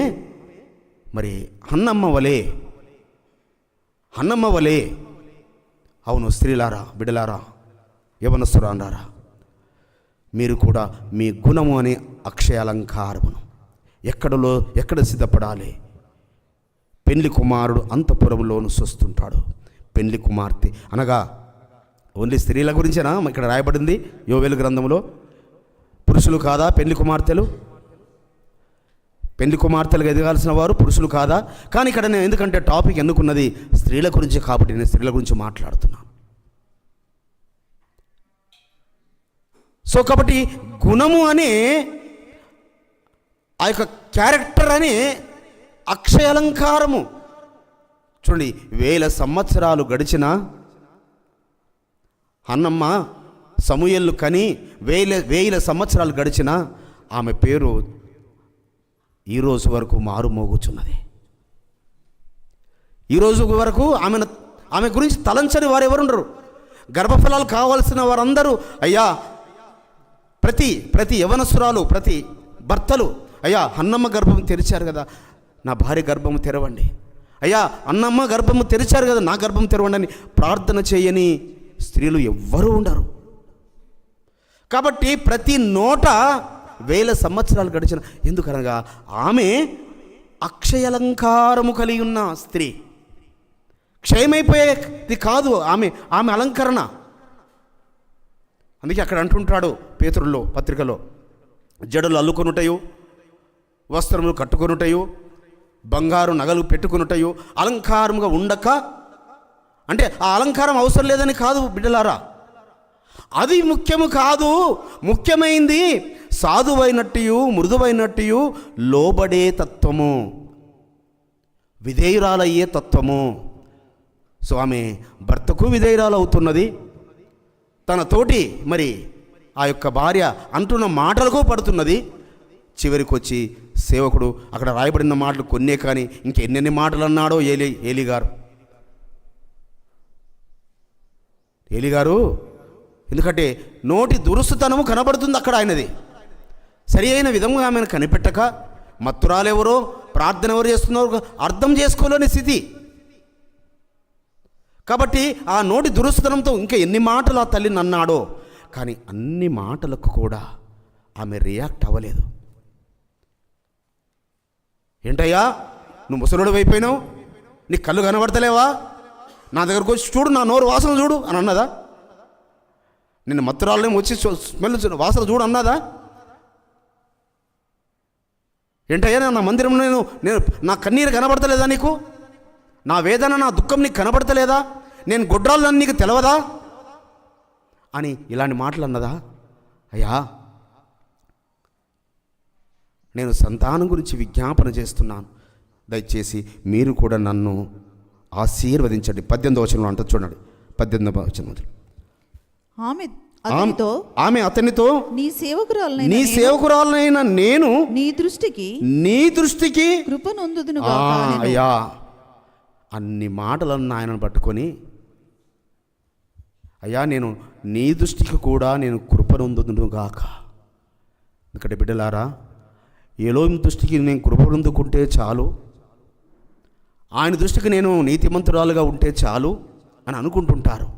మరి హన్నమ్మ వలే అవును స్త్రీలారా, బిడ్డలారా, యవనస్తురాండారా, మీరు కూడా మీ గుణము అనే అక్షయాలంకారమును ఎక్కడ సిద్ధపడాలి? పెండ్లి కుమారుడు అంతఃపురములోను చూస్తుంటాడు. పెండ్లి కుమార్తె అనగా ఓన్లీ స్త్రీల గురించేనా ఇక్కడ రాయబడింది యోవేలు గ్రంథంలో? పురుషులు కాదా పెండ్లి కుమార్తెలు? పెండ్లి కుమార్తెలుగా ఎదగాల్సిన వారు పురుషులు కాదా? కానీ ఇక్కడ నేను ఎందుకంటే టాపిక్ ఎన్నుకున్నది స్త్రీల గురించి కాబట్టి నేను స్త్రీల గురించి మాట్లాడుతున్నాను. సో కాబట్టి గుణము అనే ఆ యొక్క క్యారెక్టర్ అనే అక్షయాలంకారము చూడండి. 1000 సంవత్సరాలు గడిచిన హన్నమ్మ సమూయేలు కని 1000 సంవత్సరాలు గడిచిన ఆమె పేరు ఈరోజు వరకు మారుమోగుచున్నది. ఈరోజు వరకు ఆమె గురించి తలంచని వారు ఎవరుండరు. గర్భఫలాలు కావాల్సిన వారందరూ అయ్యా, ప్రతి యవనసురాలు, ప్రతి భర్తలు, అయ్యా హన్నమ్మ గర్భం తెరిచారు కదా, నా భార్య గర్భము తెరవండి, అయ్యా అన్నమ్మ గర్భము తెరిచారు కదా, నా గర్భం తెరవండి అని ప్రార్థన చేయని స్త్రీలు ఎవ్వరూ ఉండరు. కాబట్టి ప్రతి నోట 1000 సంవత్సరాలు గడిచిన, ఎందుకనగా ఆమె అక్షయాలంకారము కలిగి ఉన్న స్త్రీ. క్షయమైపోయేది కాదు ఆమె అలంకరణ. అందుకే అక్కడ అంటుంటాడు పేతురులో పత్రికలో, జడలు అల్లుకొనుటయు, వస్త్రములు కట్టుకొనుటయు, బంగారు నగలు పెట్టుకొనుటయు అలంకారముగా ఉండక, అంటే ఆ అలంకారం అవసరం లేదని కాదు బిడ్డలారా, అది ముఖ్యము కాదు. ముఖ్యమైంది సాధువైనట్టు, మృదువైనట్టు, లోబడే తత్వము, విధేయురాలయ్యే తత్వము. సో ఆమె భర్తకు విధేయురాలు అవుతున్నది, తన తోటి మరి ఆ యొక్క భార్య అంటున్న మాటలకు పడుతున్నది. చివరికి వచ్చి సేవకుడు అక్కడ రాయబడిన మాటలు కొన్నే కానీ ఇంకెన్నెన్ని మాటలు అన్నాడో ఏలిగారు. ఎందుకంటే నోటి దురుసుతనము కనబడుతుంది అక్కడ ఆయనది. సరి అయిన విధంగా ఆమెను కనిపెట్టక మత్తురాలెవరో ప్రార్థన ఎవరు చేస్తున్నారో అర్థం చేసుకోలేని స్థితి. కాబట్టి ఆ నోటి దురుసుతనంతో ఇంకా ఎన్ని మాటలు ఆ తల్లిని అన్నాడో, కానీ అన్ని మాటలకు కూడా ఆమె రియాక్ట్ అవ్వలేదు. ఏంటయ్యా నువ్వు ముసలుడు అయిపోయినావు, నీ కళ్ళు కనబడతలేవా, నా దగ్గరకు వచ్చి చూడు, నా నోరు వాసన చూడు అని అన్నదా? నిన్ను మత్తురాళ్ళని వచ్చి స్మెల్ వాసన చూడు అన్నదా? ఏంటయ్యా నా మందిరంలో నేను నా కన్నీరు కనబడతలేదా నీకు? నా వేదన నా దుఃఖం నీకు కనబడతలేదా? నేను గొడ్రాళ్ళని నీకు తెలవదా అని ఇలాంటి మాటలు అన్నదా? అయ్యా నేను సంతానం గురించి విజ్ఞాపన చేస్తున్నాను, దయచేసి మీరు కూడా నన్ను ఆశీర్వదించండి. 18వ వచనంలో అంట చూడండి, 18వ వచనం. ఆమె అతనితో నీ సేవకురాలనైన నేను నీ దృష్టికి కృప నొందుదును. అయ్యా అన్ని మాటలను ఆయనను పట్టుకొని, అయ్యా నేను నీ దృష్టికి కూడా నేను కృప నొందుదును గాక. ఎందుకంటే బిడ్డలారా, ఎలోహిం దృష్టికి నేను కృప నొందుకుంటే చాలు, ఆయన దృష్టికి నేను నీతిమంతురాలుగా ఉంటే చాలు అని అనుకుంటుంటారు.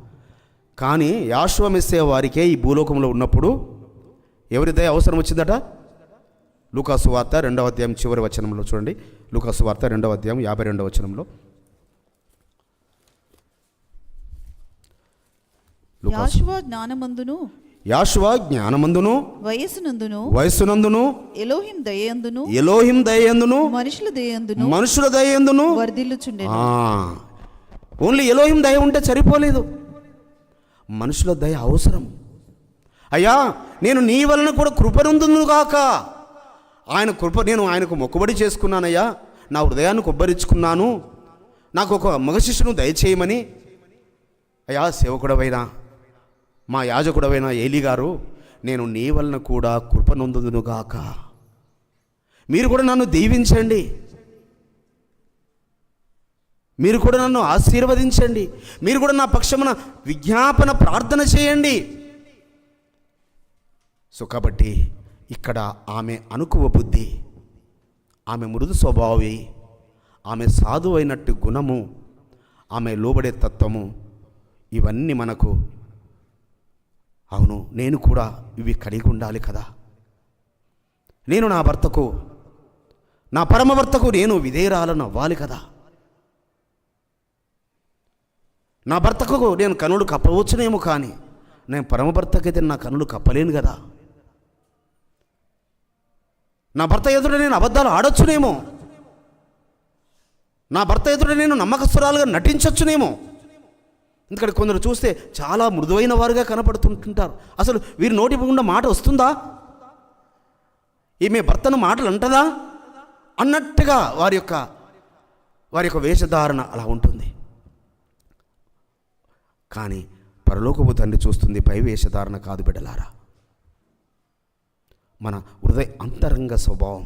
కానీ యాషువ మెస్సీయ వారికే ఈ భూలోకంలో ఉన్నప్పుడు ఎవరి దయ అవసరం వచ్చిందట? లూకాసు వార్త 2వ అధ్యాయం చివరి వచనంలో చూడండి. లూకాసు వార్త 2వ అధ్యాయం 52వ వచనంలో యాషువ జ్ఞానమందును వయస్సునందును ఎలోహిం దయయందును మనుషుల దయయందును వర్ధిల్లుచుండెను. ఓన్లీ ఎలోహిం దయ ఉంటే సరిపోలేదు, మనుషుల దయ అవసరం. అయ్యా నేను నీ వలన కూడా కృపనుందును గాక. నేను ఆయనకు మొక్కుబడి చేసుకున్నానయ్యా, నా హృదయాన్ని కొబ్బరించుకున్నాను, నాకు ఒక మగ శిష్యును దయచేయమని. అయ్యా సేవకుడవైనా మా యాజకుడవైన ఏలీ గారు, నేను నీ వలన కూడా కృపనొందును గాక. మీరు కూడా నన్ను దీవించండి, మీరు కూడా నన్ను ఆశీర్వదించండి, మీరు కూడా నా పక్షమున విజ్ఞాపన ప్రార్థన చేయండి. సో కాబట్టి ఇక్కడ ఆమె అనుకువ బుద్ధి, ఆమె మృదు స్వభావి, ఆమె సాధువైనట్టు గుణము, ఆమె లోబడే తత్వము, ఇవన్నీ మనకు అవును నేను కూడా ఇవి కలిగి ఉండాలి కదా. నేను నా భర్తకు, నా పరమభర్తకు నేను విధేయురాలను అవ్వాలి కదా. నా భర్తకు నేను కనులు కప్పవచ్చునేమో, కానీ నేను పరమభర్తకైతే నా కనులు కప్పలేను కదా. నా భర్త ఎదుట నేను అబద్ధాలు ఆడొచ్చునేమో, నా భర్త ఎదుట నేను నమ్మకస్తురాలుగా నటించొచ్చునేమో. ఎందుకంటే కొందరు చూస్తే చాలా మృదువైన వారుగా కనపడుతుంటుంటారు. అసలు వీరి నోటి గుండా మాట వస్తుందా, ఈమె భర్తను మాటలు అంటదా అన్నట్టుగా వారి యొక్క వేషధారణ అలా ఉంటుంది. కానీ పరలోకపు తండ్రి చూస్తుంది పై వేషధారణ కాదు బిడ్డలారా, మన హృదయ అంతరంగ స్వభావం,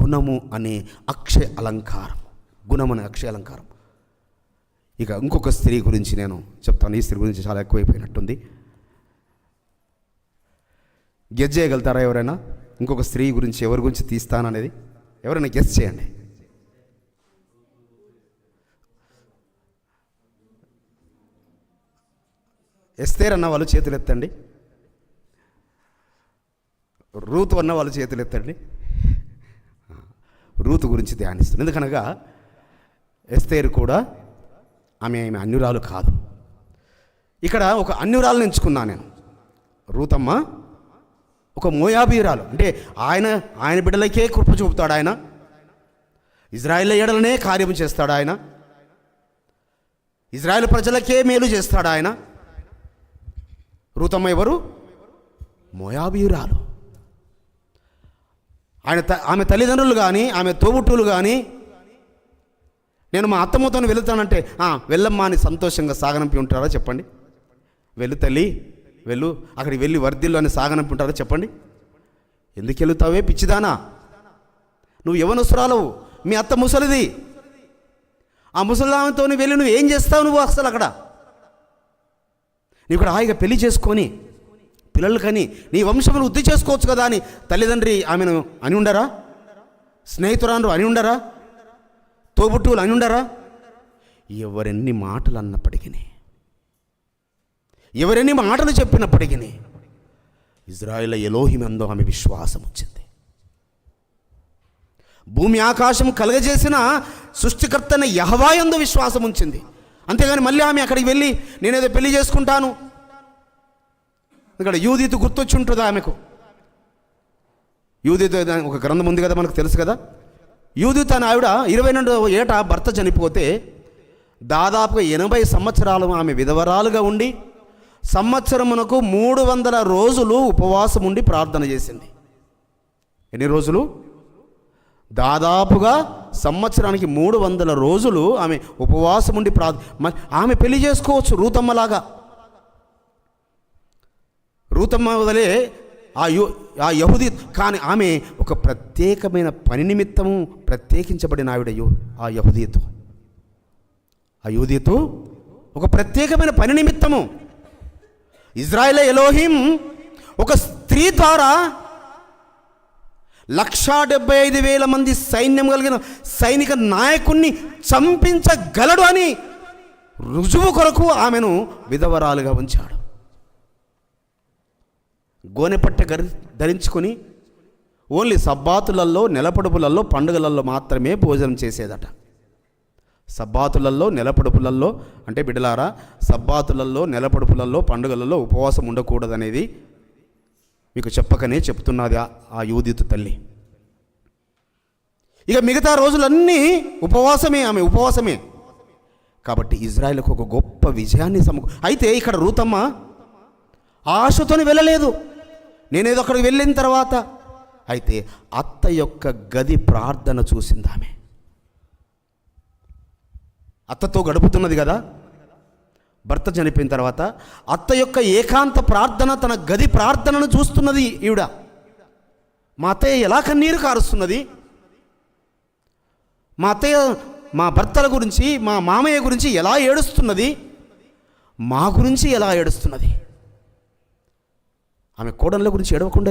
గుణము అనే అక్షయ అలంకారం, గుణం అనే అక్షయ అలంకారం. ఇక ఇంకొక స్త్రీ గురించి నేను చెప్తాను. ఈ స్త్రీ గురించి చాలా ఎక్కువైపోయినట్టుంది. గెస్ చేయగలుగుతారా ఎవరైనా? ఇంకొక స్త్రీ గురించి ఎవరి గురించి తీస్తాననేది ఎవరైనా గెస్ చేయండి. ఎస్తేర్ అన్న వాళ్ళు చేతులు ఎత్తండి, రూతు అన్న వాళ్ళు చేతులు ఎత్తండి. రూతు గురించి ధ్యానిస్తుంది. ఎందుకనగా ఎస్తేర్ కూడా ఆమె అన్యురాలు కాదు. ఇక్కడ ఒక అన్యురాలను ఎంచుకున్నాను నేను. రూతమ్మ ఒక మోయాబీయురాలు. అంటే ఆయన బిడ్డలకే కృప చూపుతాడు ఆయన, ఇజ్రాయేల్ ఎడలనే కార్యం చేస్తాడు ఆయన, ఇజ్రాయేల్ ప్రజలకే మేలు చేస్తాడు ఆయన. రూతమ్మ ఎవరు? మోయాబీయురాలు. ఆమె తల్లిదండ్రులు కానీ ఆమె తోబుట్టులు కానీ నేను మా అత్తమ్మతో వెళుతానంటే వెళ్ళమ్మా అని సంతోషంగా సాగనంపి ఉంటారా చెప్పండి? వెళ్ళు తల్లి వెళ్ళు, అక్కడికి వెళ్ళి వర్ధిల్లు అని సాగనంపి ఉంటారా చెప్పండి? ఎందుకు వెళుతావే పిచ్చిదానా? నువ్వు యవనస్తురాలవు, మీ అత్త ముసలిది. ఆ ముసలామెతో వెళ్ళి నువ్వు ఏం చేస్తావు? నువ్వు అసలు అక్కడ నువ్వు ఇక్కడ హాయిగా పెళ్లి చేసుకొని పిల్లలు కానీ నీ వంశమును వృద్ధి చేసుకోవచ్చు కదా అని తల్లిదండ్రి ఆమెను అని ఉండరా? స్నేహితురాలు అని ఉండరా? తోబుట్టువులు అని ఉండరా? ఎవరెన్ని మాటలు అన్నప్పటికీ, ఎవరెన్ని మాటలు చెప్పినప్పటికీ ఇజ్రాయేల్ ఎలోహిమందు ఆమె విశ్వాసం వచ్చింది. భూమి ఆకాశం కలగజేసిన సృష్టికర్తన యెహోవా యందు విశ్వాసం ఉంచింది. అంతేగాని మళ్ళీ ఆమె అక్కడికి వెళ్ళి నేనేదో పెళ్లి చేసుకుంటాను, ఇక్కడ యూదితు గుర్తొచ్చి ఉంటుంది ఆమెకు. యూదితు ఒక గ్రంథం ఉంది కదా, మనకు తెలుసు కదా. యూదితు అని ఆవిడ 22వ ఏట భర్త చనిపోతే దాదాపుగా 80 సంవత్సరాలు ఆమె విధవరాలుగా ఉండి సంవత్సరమునకు 300 రోజులు ఉపవాసం ఉండి ప్రార్థన చేసింది. ఎన్ని రోజులు? దాదాపుగా సంవత్సరానికి 300 రోజులు ఆమె ఉపవాసం ఉండి ఆమె పెళ్లి చేసుకోవచ్చు రూతమ్మలాగా. రూతమ్మ వదలే ఆ యహూది, కానీ ఆమె ఒక ప్రత్యేకమైన పని నిమిత్తము ప్రత్యేకించబడిన ఆవిడ. ఆ యూదీతు ఒక ప్రత్యేకమైన పని నిమిత్తము ఇజ్రాయేల్ ఎలోహిం ఒక స్త్రీ ద్వారా 1,75,000 మంది సైన్యం కలిగిన సైనిక నాయకుణ్ణి చంపించగలడు అని రుజువు కొరకు ఆమెను విధవరాలుగా ఉంచాడు. గోనెపట్టె ధరించుకొని ఓన్లీ సబ్బాతులలో, నెలపడుపులలో, పండుగలలో మాత్రమే భోజనం చేసేదట. సబ్బాతులలో, నెలపడుపులలో అంటే బిడ్డలారా, సబ్బాతులలో, నెలపడుపులలో, పండుగలలో ఉపవాసం ఉండకూడదనేది మీకు చెప్పకనే చెప్తున్నది ఆ యూదితు తల్లి. ఇక మిగతా రోజులన్నీ ఉపవాసమే, ఆమె ఉపవాసమే. కాబట్టి ఇజ్రాయేలుకు ఒక గొప్ప విజయాన్ని అయితే ఇక్కడ రూతమ్మ ఆశతోని వెళ్ళలేదు. నేనేదో అక్కడికి వెళ్ళిన తర్వాత అయితే అత్త యొక్క గది ప్రార్థన చూసింది. ఆమె అత్తతో గడుపుతున్నది కదా, భర్త చనిపోయిన తర్వాత అత్త యొక్క ఏకాంత ప్రార్థన, తన గది ప్రార్థనను చూస్తున్నది ఈవిడ. మా అత్తయ్య ఎలా కన్నీరు కారుస్తున్నది, మా అత్తయ్య మా భర్తల గురించి, మా మామయ్య గురించి ఎలా ఏడుస్తున్నది, మా గురించి ఎలా ఏడుస్తున్నది. ఆమె కోడళ్ళ గురించి ఏడవకుండా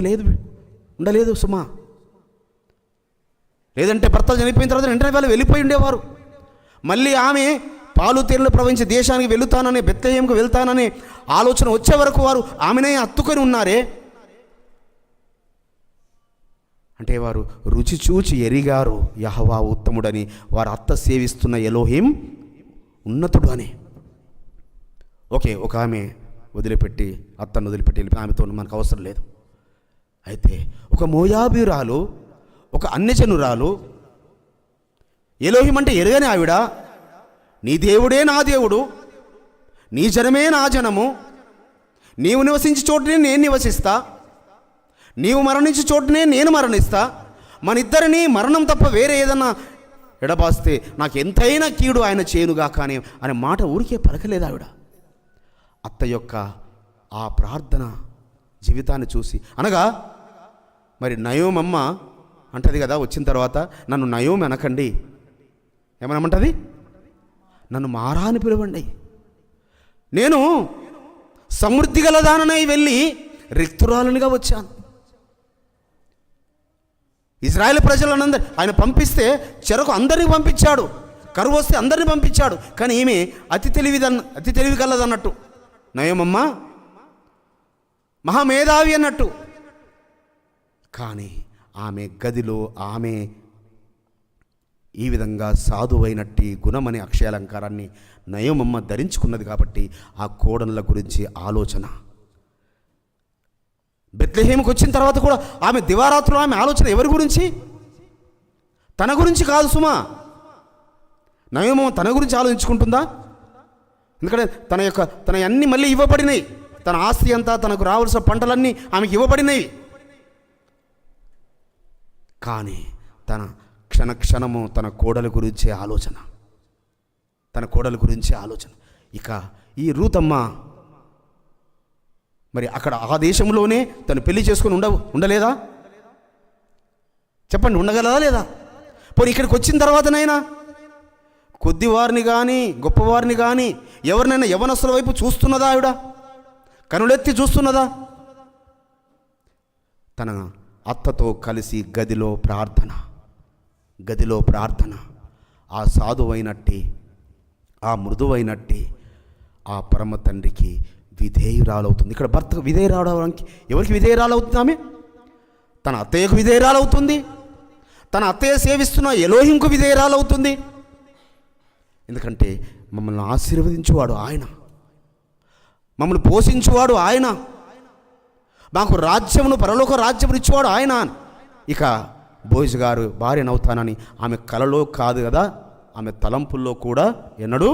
ఉండలేదు సుమా. లేదంటే భర్త చనిపోయిన తర్వాత వెంటనే వాళ్ళు వెళ్ళిపోయి ఉండేవారు. మళ్ళీ ఆమె పాలు తేనెలు ప్రవహించే దేశానికి వెళుతాననే, బెత్లెహేముకు వెళ్తాననే ఆలోచన వచ్చే వరకు వారు ఆమెనే హత్తుకొని ఉన్నారే. అంటే వారు రుచి చూచి ఎరిగారు యెహోవా ఉత్తముడని, వారు అత్త సేవిస్తున్న ఎలోహిం ఉన్నతుడు అని. ఓకే, ఒక ఆమె వదిలిపెట్టి, అత్తను వదిలిపెట్టి వెళ్ళిపోయి ఆమెతో మనకు అవసరం లేదు. అయితే ఒక మోయాబీరాలు, ఒక అన్యజనురాలు, ఎలోహిం అంటే ఎరుగని ఆవిడ, నీ దేవుడే నా దేవుడు, నీ జనమే నా జనము, నీవు నివసించే చోటనే నేను నివసిస్తా, నీవు మరణించే చోటనే నేను మరణిస్తా, మన ఇద్దరిని మరణం తప్ప వేరే ఏదన్నా ఎడబాస్తే నాకు ఎంతైనా కీడు ఆయన చేయునుగా కానీ అనే మాట ఊరికే పలకలేదు ఆవిడ. అత్త యొక్క ఆ ప్రార్థన జీవితాన్ని చూసి, అనగా మరి నయోమమ్మ అంటది కదా వచ్చిన తర్వాత, నన్ను నయోమి అనకండి, ఏమనమంటది, నన్ను మారా అని పిలవండి. నేను సమృద్ధి గలదాననై వెళ్ళి రిక్తురాలునిగా వచ్చాను. ఇజ్రాయేల్ ప్రజలందరూ ఆయన పంపిస్తే చెరకు అందరినీ పంపించాడు, కరువు వస్తే అందరినీ పంపించాడు. కానీ ఈమె అతి తెలివి కలదన్నట్టు, నయోమమ్మ మహామేధావి అన్నట్టు. కానీ ఆమె గదిలో ఆమె ఈ విధంగా సాధువైనట్టి గుణమనే అక్షయాలంకారాన్ని నయోమమ్మ ధరించుకున్నది. కాబట్టి ఆ కోడళ్ళ గురించి ఆలోచన, బెత్లెహేముకు వచ్చిన తర్వాత కూడా ఆమె దివారాత్రులు ఆమె ఆలోచన ఎవరి గురించి? తన గురించి కాదు సుమా. నయోమమ్మ తన గురించి ఆలోచించుకుంటుందా? ఎందుకంటే తన అన్నీ మళ్ళీ ఇవ్వబడినాయి, తన ఆస్తి అంతా, తనకు రావాల్సిన పంటలన్నీ ఆమెకి ఇవ్వబడినాయి. కానీ తన క్షణము తన కోడల గురించే ఆలోచన. తన కోడల గురించి ఆలోచన. ఇక ఈ రూతమ్మ మరి అక్కడ ఆ దేశంలోనే తను పెళ్లి చేసుకుని ఉండలేదా? చెప్పండి, ఉండగలదా లేదా? పోనీ ఇక్కడికి వచ్చిన తర్వాతనైనా కొద్దివారిని కానీ గొప్పవారిని కానీ ఎవరినైనా యవనస్తుల వైపు చూస్తున్నదా? ఆవిడ కనులెత్తి చూస్తున్నదా? తన అత్తతో కలిసి గదిలో ప్రార్థన ఆ సాధువైనట్టి, ఆ మృదువైనట్టి ఆ పరమ తండ్రికి విధేయురాలవుతుంది. ఇక్కడ భర్తకు విధేయురాలవడానికి ఎవరికి విధేయురాలవుతుంది? ఆమె తన అత్తయ్యకు విధేయురాలవుతుంది, తన అత్తయ్య సేవిస్తున్న ఎలోహింకు విధేయురాలవుతుంది. ఎందుకంటే మమ్మల్ని ఆశీర్వదించువాడు ఆయన, మమ్మల్ని పోషించువాడు ఆయన, మాకు రాజ్యమును పరలోక రాజ్యమును ఇచ్చేవాడు ఆయన. ఇక బోయజు గారు భార్యనవుతానని ఆమె కలలో కాదు కదా, ఆమె తలంపుల్లో కూడా ఎన్నడూ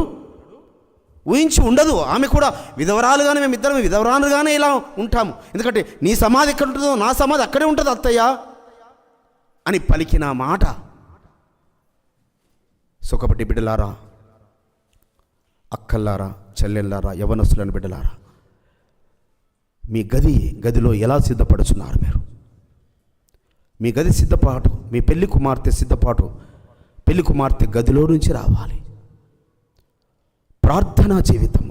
ఊహించి ఉండదు. ఆమె కూడా విధవరాలుగానే, మేమిద్దరం విధవరాలుగానే ఇలా ఉంటాము, ఎందుకంటే నీ సమాధి ఎక్కడ ఉంటుందో నా సమాధి అక్కడే ఉంటుంది అత్తయ్య అని పలికిన మాట. సుఖపట్టి బిడ్డలారా, అక్కల్లారా, చెల్లెల్లారా, యవనస్తులని బిడ్డలారా, మీ గదిలో ఎలా సిద్ధపడుచున్నారు మీరు? మీ గది సిద్ధపాటు, మీ పెళ్లి కుమార్తె సిద్ధపాటు, పెళ్లి కుమార్తె గదిలో నుంచి రావాలి. ప్రార్థనా జీవితం.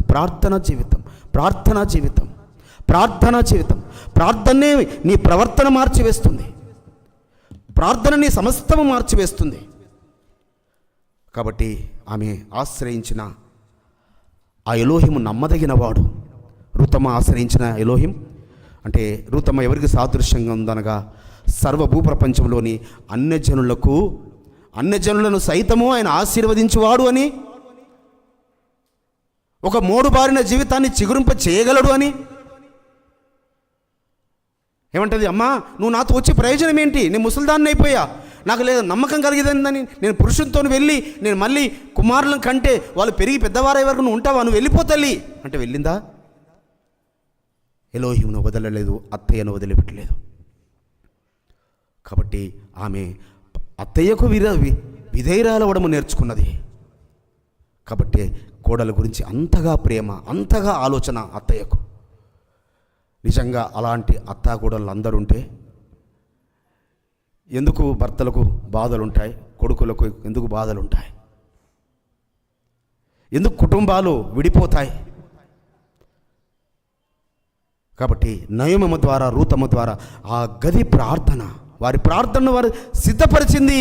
ప్రార్థనే నీ ప్రవర్తన మార్చివేస్తుంది, ప్రార్థన నీ సమస్తము మార్చివేస్తుంది. కాబట్టి ఆమె ఆశ్రయించిన ఆ ఎలోహిము నమ్మదగినవాడు. రూతమ్మ ఆశ్రయించిన ఎలోహిం అంటే రూతమ్మ ఎవరికి సాదృశ్యంగా ఉందనగా సర్వభూప్రపంచంలోని అన్యజనులను సైతము ఆయన ఆశీర్వదించువాడు అని, ఒక మోడుబారిన జీవితాన్ని చిగురింప చేయగలడు అని. ఏమంటది? అమ్మా, నువ్వు నాతో వచ్చే ప్రయోజనం ఏంటి? నేను ముసలిదాన్ని అయిపోయా, నాకు లేదు నమ్మకం కలిగేదని నేను పురుషునితో వెళ్ళి నేను మళ్ళీ కుమారులను కంటే వాళ్ళు పెరిగి పెద్దవారయ్యే వరకు నువ్వు ఉంటావా? నువ్వు వెళ్ళిపోతల్లి అంటే వెళ్ళిందా? ఎలోహిమును వదలలేదు, అత్తయ్యను వదిలిపెట్టలేదు. కాబట్టి ఆమె అత్తయ్యకు విధేయురాలవడము నేర్చుకున్నది. కాబట్టి కోడల గురించి అంతగా ప్రేమ, అంతగా ఆలోచన అత్తయ్యకు. నిజంగా అలాంటి అత్తాకోడళ్ళు అందరూ ఉంటే ఎందుకు భర్తలకు బాధలుంటాయి, కొడుకులకు ఎందుకు బాధలుంటాయి, ఎందుకు కుటుంబాలు విడిపోతాయి? కాబట్టి నయమమ్మ ద్వారా, రూతమ్మ ద్వారా ఆ గది ప్రార్థన, వారి ప్రార్థనను వారు సిద్ధపరిచింది.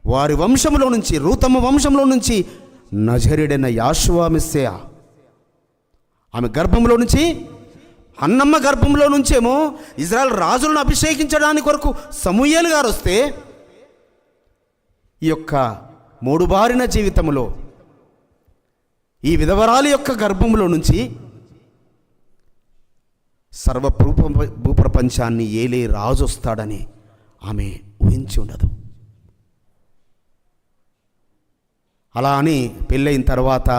వారి వంశంలో నుంచి, రూతమ్మ వంశంలో నుంచి నజరేయుడైన యాషువా మెస్సియా, ఆమె గర్భంలో నుంచి, అన్నమ్మ గర్భంలో నుంచేమో ఇజ్రాయెల్ రాజులను అభిషేకించడానికి కొరకు సమూయేలు గారు వస్తే, ఈ యొక్క మూడుబారిన జీవితంలో ఈ విధవరాలి యొక్క గర్భంలో నుంచి భూప్రపంచాన్ని ఏలే రాజు వస్తాడని ఆమె ఊహించి ఉండదు. అలా అని పెళ్ళైన తర్వాత,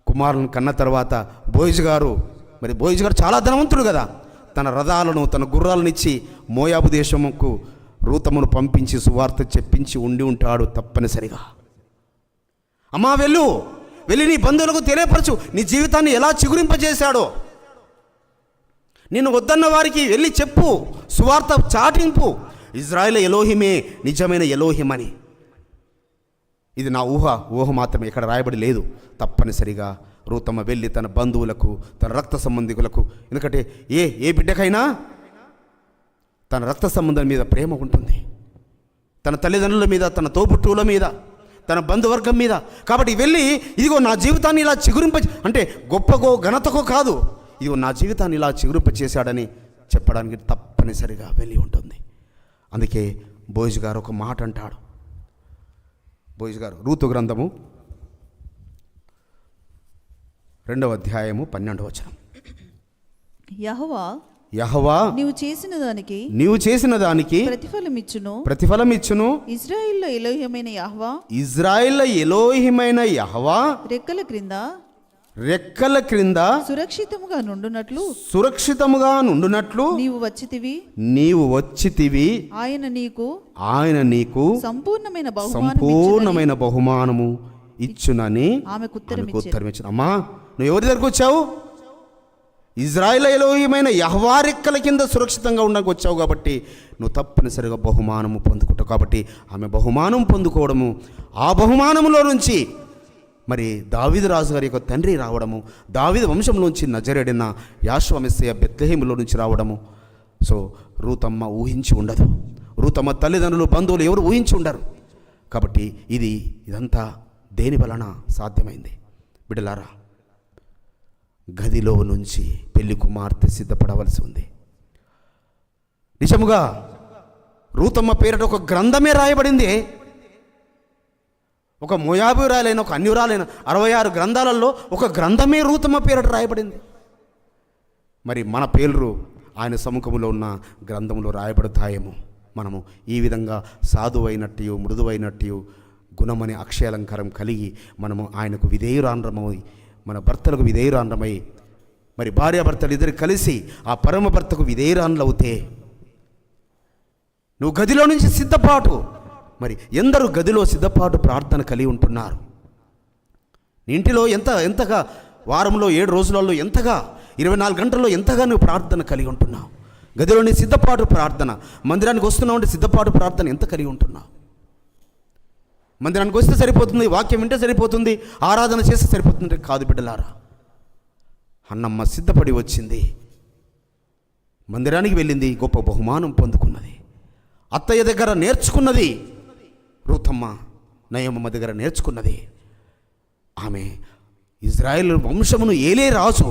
కుమారులను కన్న తర్వాత బోయజు గారు చాలా ధనవంతుడు కదా, తన రథాలను, తన గుర్రాలను ఇచ్చి మోయాబు దేశముకు రూతమును పంపించి సువార్త చెప్పించి ఉండి ఉంటాడు తప్పనిసరిగా. అమ్మా, వెళ్ళి నీ బంధువులకు తెలియపరచు నీ జీవితాన్ని ఎలా చిగురింపజేశాడో. నిన్ను వద్దన్న వారికి వెళ్ళి చెప్పు, సువార్త చాటింపు, ఇజ్రాయేల్ ఎలోహిమే నిజమైన ఎలోహిమని. ఇది నా ఊహ మాత్రమే, ఇక్కడ రాయబడి లేదు. తప్పనిసరిగా రూతమ్మ వెళ్ళి తన బంధువులకు, తన రక్త సంబంధికులకు, ఎందుకంటే ఏ బిడ్డకైనా తన రక్త సంబంధం మీద ప్రేమ ఉంటుంది, తన తల్లిదండ్రుల మీద, తన తోబుట్టువుల మీద, తన బంధువర్గం మీద. కాబట్టి వెళ్ళి ఇదిగో నా జీవితాన్ని ఇలా అంటే గొప్పకో ఘనతకో కాదు, ఇదిగో నా జీవితాన్ని ఇలా చేశాడని చెప్పడానికి తప్పనిసరిగా వెళ్ళి ఉంటుంది. అందుకే బోయజు గారు ఒక మాట అంటాడు. బోయజు గారు రూతు గ్రంథము 2వ అధ్యాయము 12వ వచనం. యెహోవా నీవు చేసిన దానికి ప్రతిఫలమిచ్చును. ఇశ్రాయేలు ఎలోహిమైన యెహోవా రెక్కల క్రింద సురక్షితముగా నుండునట్లు నీవు వచ్చితివి. ఆయన నీకు సంపూర్ణమైన బహుమానము ఇచ్చునని ఆమెకు ఆమెకు ఉత్తరం ఇచ్చిన. అమ్మా, నువ్వు ఎవరి దగ్గరకు వచ్చావు? ఇజ్రాయేలీయులమైన యెహోవా రెక్కల కింద సురక్షితంగా ఉండడానికి వచ్చావు కాబట్టి నువ్వు తప్పనిసరిగా బహుమానము పొందుకుంటావు. కాబట్టి ఆమె బహుమానం పొందుకోవడము, ఆ బహుమానములో నుంచి మరి దావీదు రాజు గారి యొక్క తండ్రి రావడము, దావీదు వంశంలోంచి నజరేడిన యాషువ మెస్సీయ బెత్లెహేములో నుంచి రావడము. సో రూతమ్మ ఊహించి ఉండదు, రూతమ్మ తల్లిదండ్రులు బంధువులు ఎవరు ఊహించి ఉండరు. కాబట్టి ఇదంతా దేని వలన సాధ్యమైంది? బిడ్డలారా, గదిలో నుంచి పెళ్లి కుమార్తె సిద్ధపడవలసి ఉంది. నిజముగా రూతమ్మ పేరిట ఒక గ్రంథమే రాయబడింది. ఒక మోయాబీయురాలైన, ఒక అన్యురాలైన 66 గ్రంథాలలో ఒక గ్రంథమే రూతమ్మ పేరిట రాయబడింది. మరి మన పేర్లు ఆయన సముఖంలో ఉన్న గ్రంథంలో రాయబడతాయేమో. మనము ఈ విధంగా సాధువైనట్టు, మృదువైనట్టు, గుణమనే అక్షయాలంకారం కలిగి మనము ఆయనకు విధేయురాండ్రమై, మన భర్తలకు విధేయురాండ్రమై, మరి భార్యాభర్తలు ఇద్దరు కలిసి ఆ పరమ భర్తకు విధేయురాండ్లు అవుతే, నువ్వు గదిలో నుంచి సిద్ధపాటు, మరి ఎందరూ గదిలో సిద్ధపాటు ప్రార్థన కలిగి ఉంటున్నారు? ఇంటిలో ఎంతగా వారంలో 7 రోజులలో ఎంతగా 24 గంటల్లో ఎంతగా నువ్వు ప్రార్థన కలిగి ఉంటున్నావు? గదిలోని సిద్ధపాటు ప్రార్థన, మందిరానికి వస్తున్నావు అంటే సిద్ధపాటు ప్రార్థన ఎంత కలిగి ఉంటున్నావు? మందిరానికి వస్తే సరిపోతుంది, వాక్యం వింటే సరిపోతుంది, ఆరాధన చేస్తే సరిపోతుంది కాదు బిడ్డలారా. అన్నమ్మ సిద్ధపడి వచ్చింది, మందిరానికి వెళ్ళింది, గొప్ప బహుమానం పొందుకున్నది. అత్తయ్య దగ్గర నేర్చుకున్నది, రూతమ్మ నయమమ్మ దగ్గర నేర్చుకున్నది. ఆమె ఇజ్రాయేల్ వంశమును ఏలే రాజు,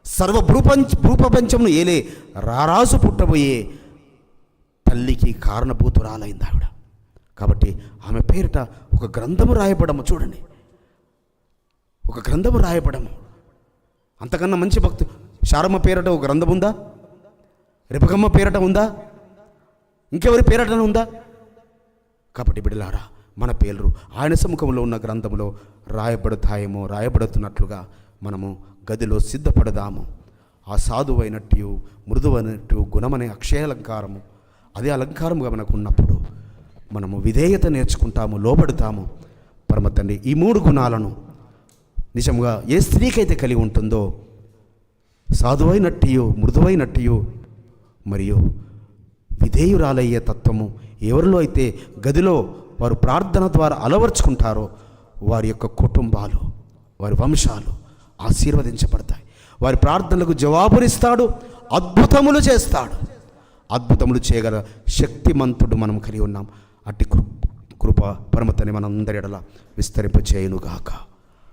సర్వ భూప్రపంచమును ఏలే రారాజు పుట్టబోయే తల్లికి కారణభూతురాలైంది ఆవిడ. కాబట్టి ఆమె పేరిట ఒక గ్రంథము రాయబడము. చూడండి, ఒక గ్రంథము రాయబడము. అంతకన్నా మంచి భక్తు శారమ్మ పేరిట ఒక గ్రంథం ఉందా? రెబకమ్మ పేరిట ఉందా? ఇంకెవరి పేరిట ఉందా? కాబట్టి బిడ్డలారా, మన పేర్లు ఆయన సముఖంలో ఉన్న గ్రంథంలో రాయబడతాయేమో, రాయబడుతున్నట్లుగా మనము గదిలో సిద్ధపడదాము. ఆ సాధువైనట్టు, మృదువైనట్టు, గుణమనే అక్షయాలంకారము, అదే అలంకారముగా మనకు ఉన్నప్పుడు మనము విధేయత నేర్చుకుంటాము, లోబడతాము. పరమ తండ్రి ఈ 3 గుణాలను నిజంగా ఏ స్త్రీకైతే కలిగి ఉంటుందో, సాధువైనట్టు, మృదువైనట్టు, మరియు విధేయురాలయ్యే తత్వము ఎవరిలో అయితే గదిలో వారు ప్రార్థన ద్వారా అలవర్చుకుంటారో వారి యొక్క కుటుంబాలు, వారి వంశాలు ఆశీర్వదించబడతాయి. వారి ప్రార్థనలకు జవాబునిస్తాడు, అద్భుతములు చేస్తాడు. అద్భుతములు చేయగల శక్తిమంతుడు మనం కలిగి ఉన్నాం. అట్టి కృప పరమతని మనందరి ఎడల విస్తరింపచేయునుగాక.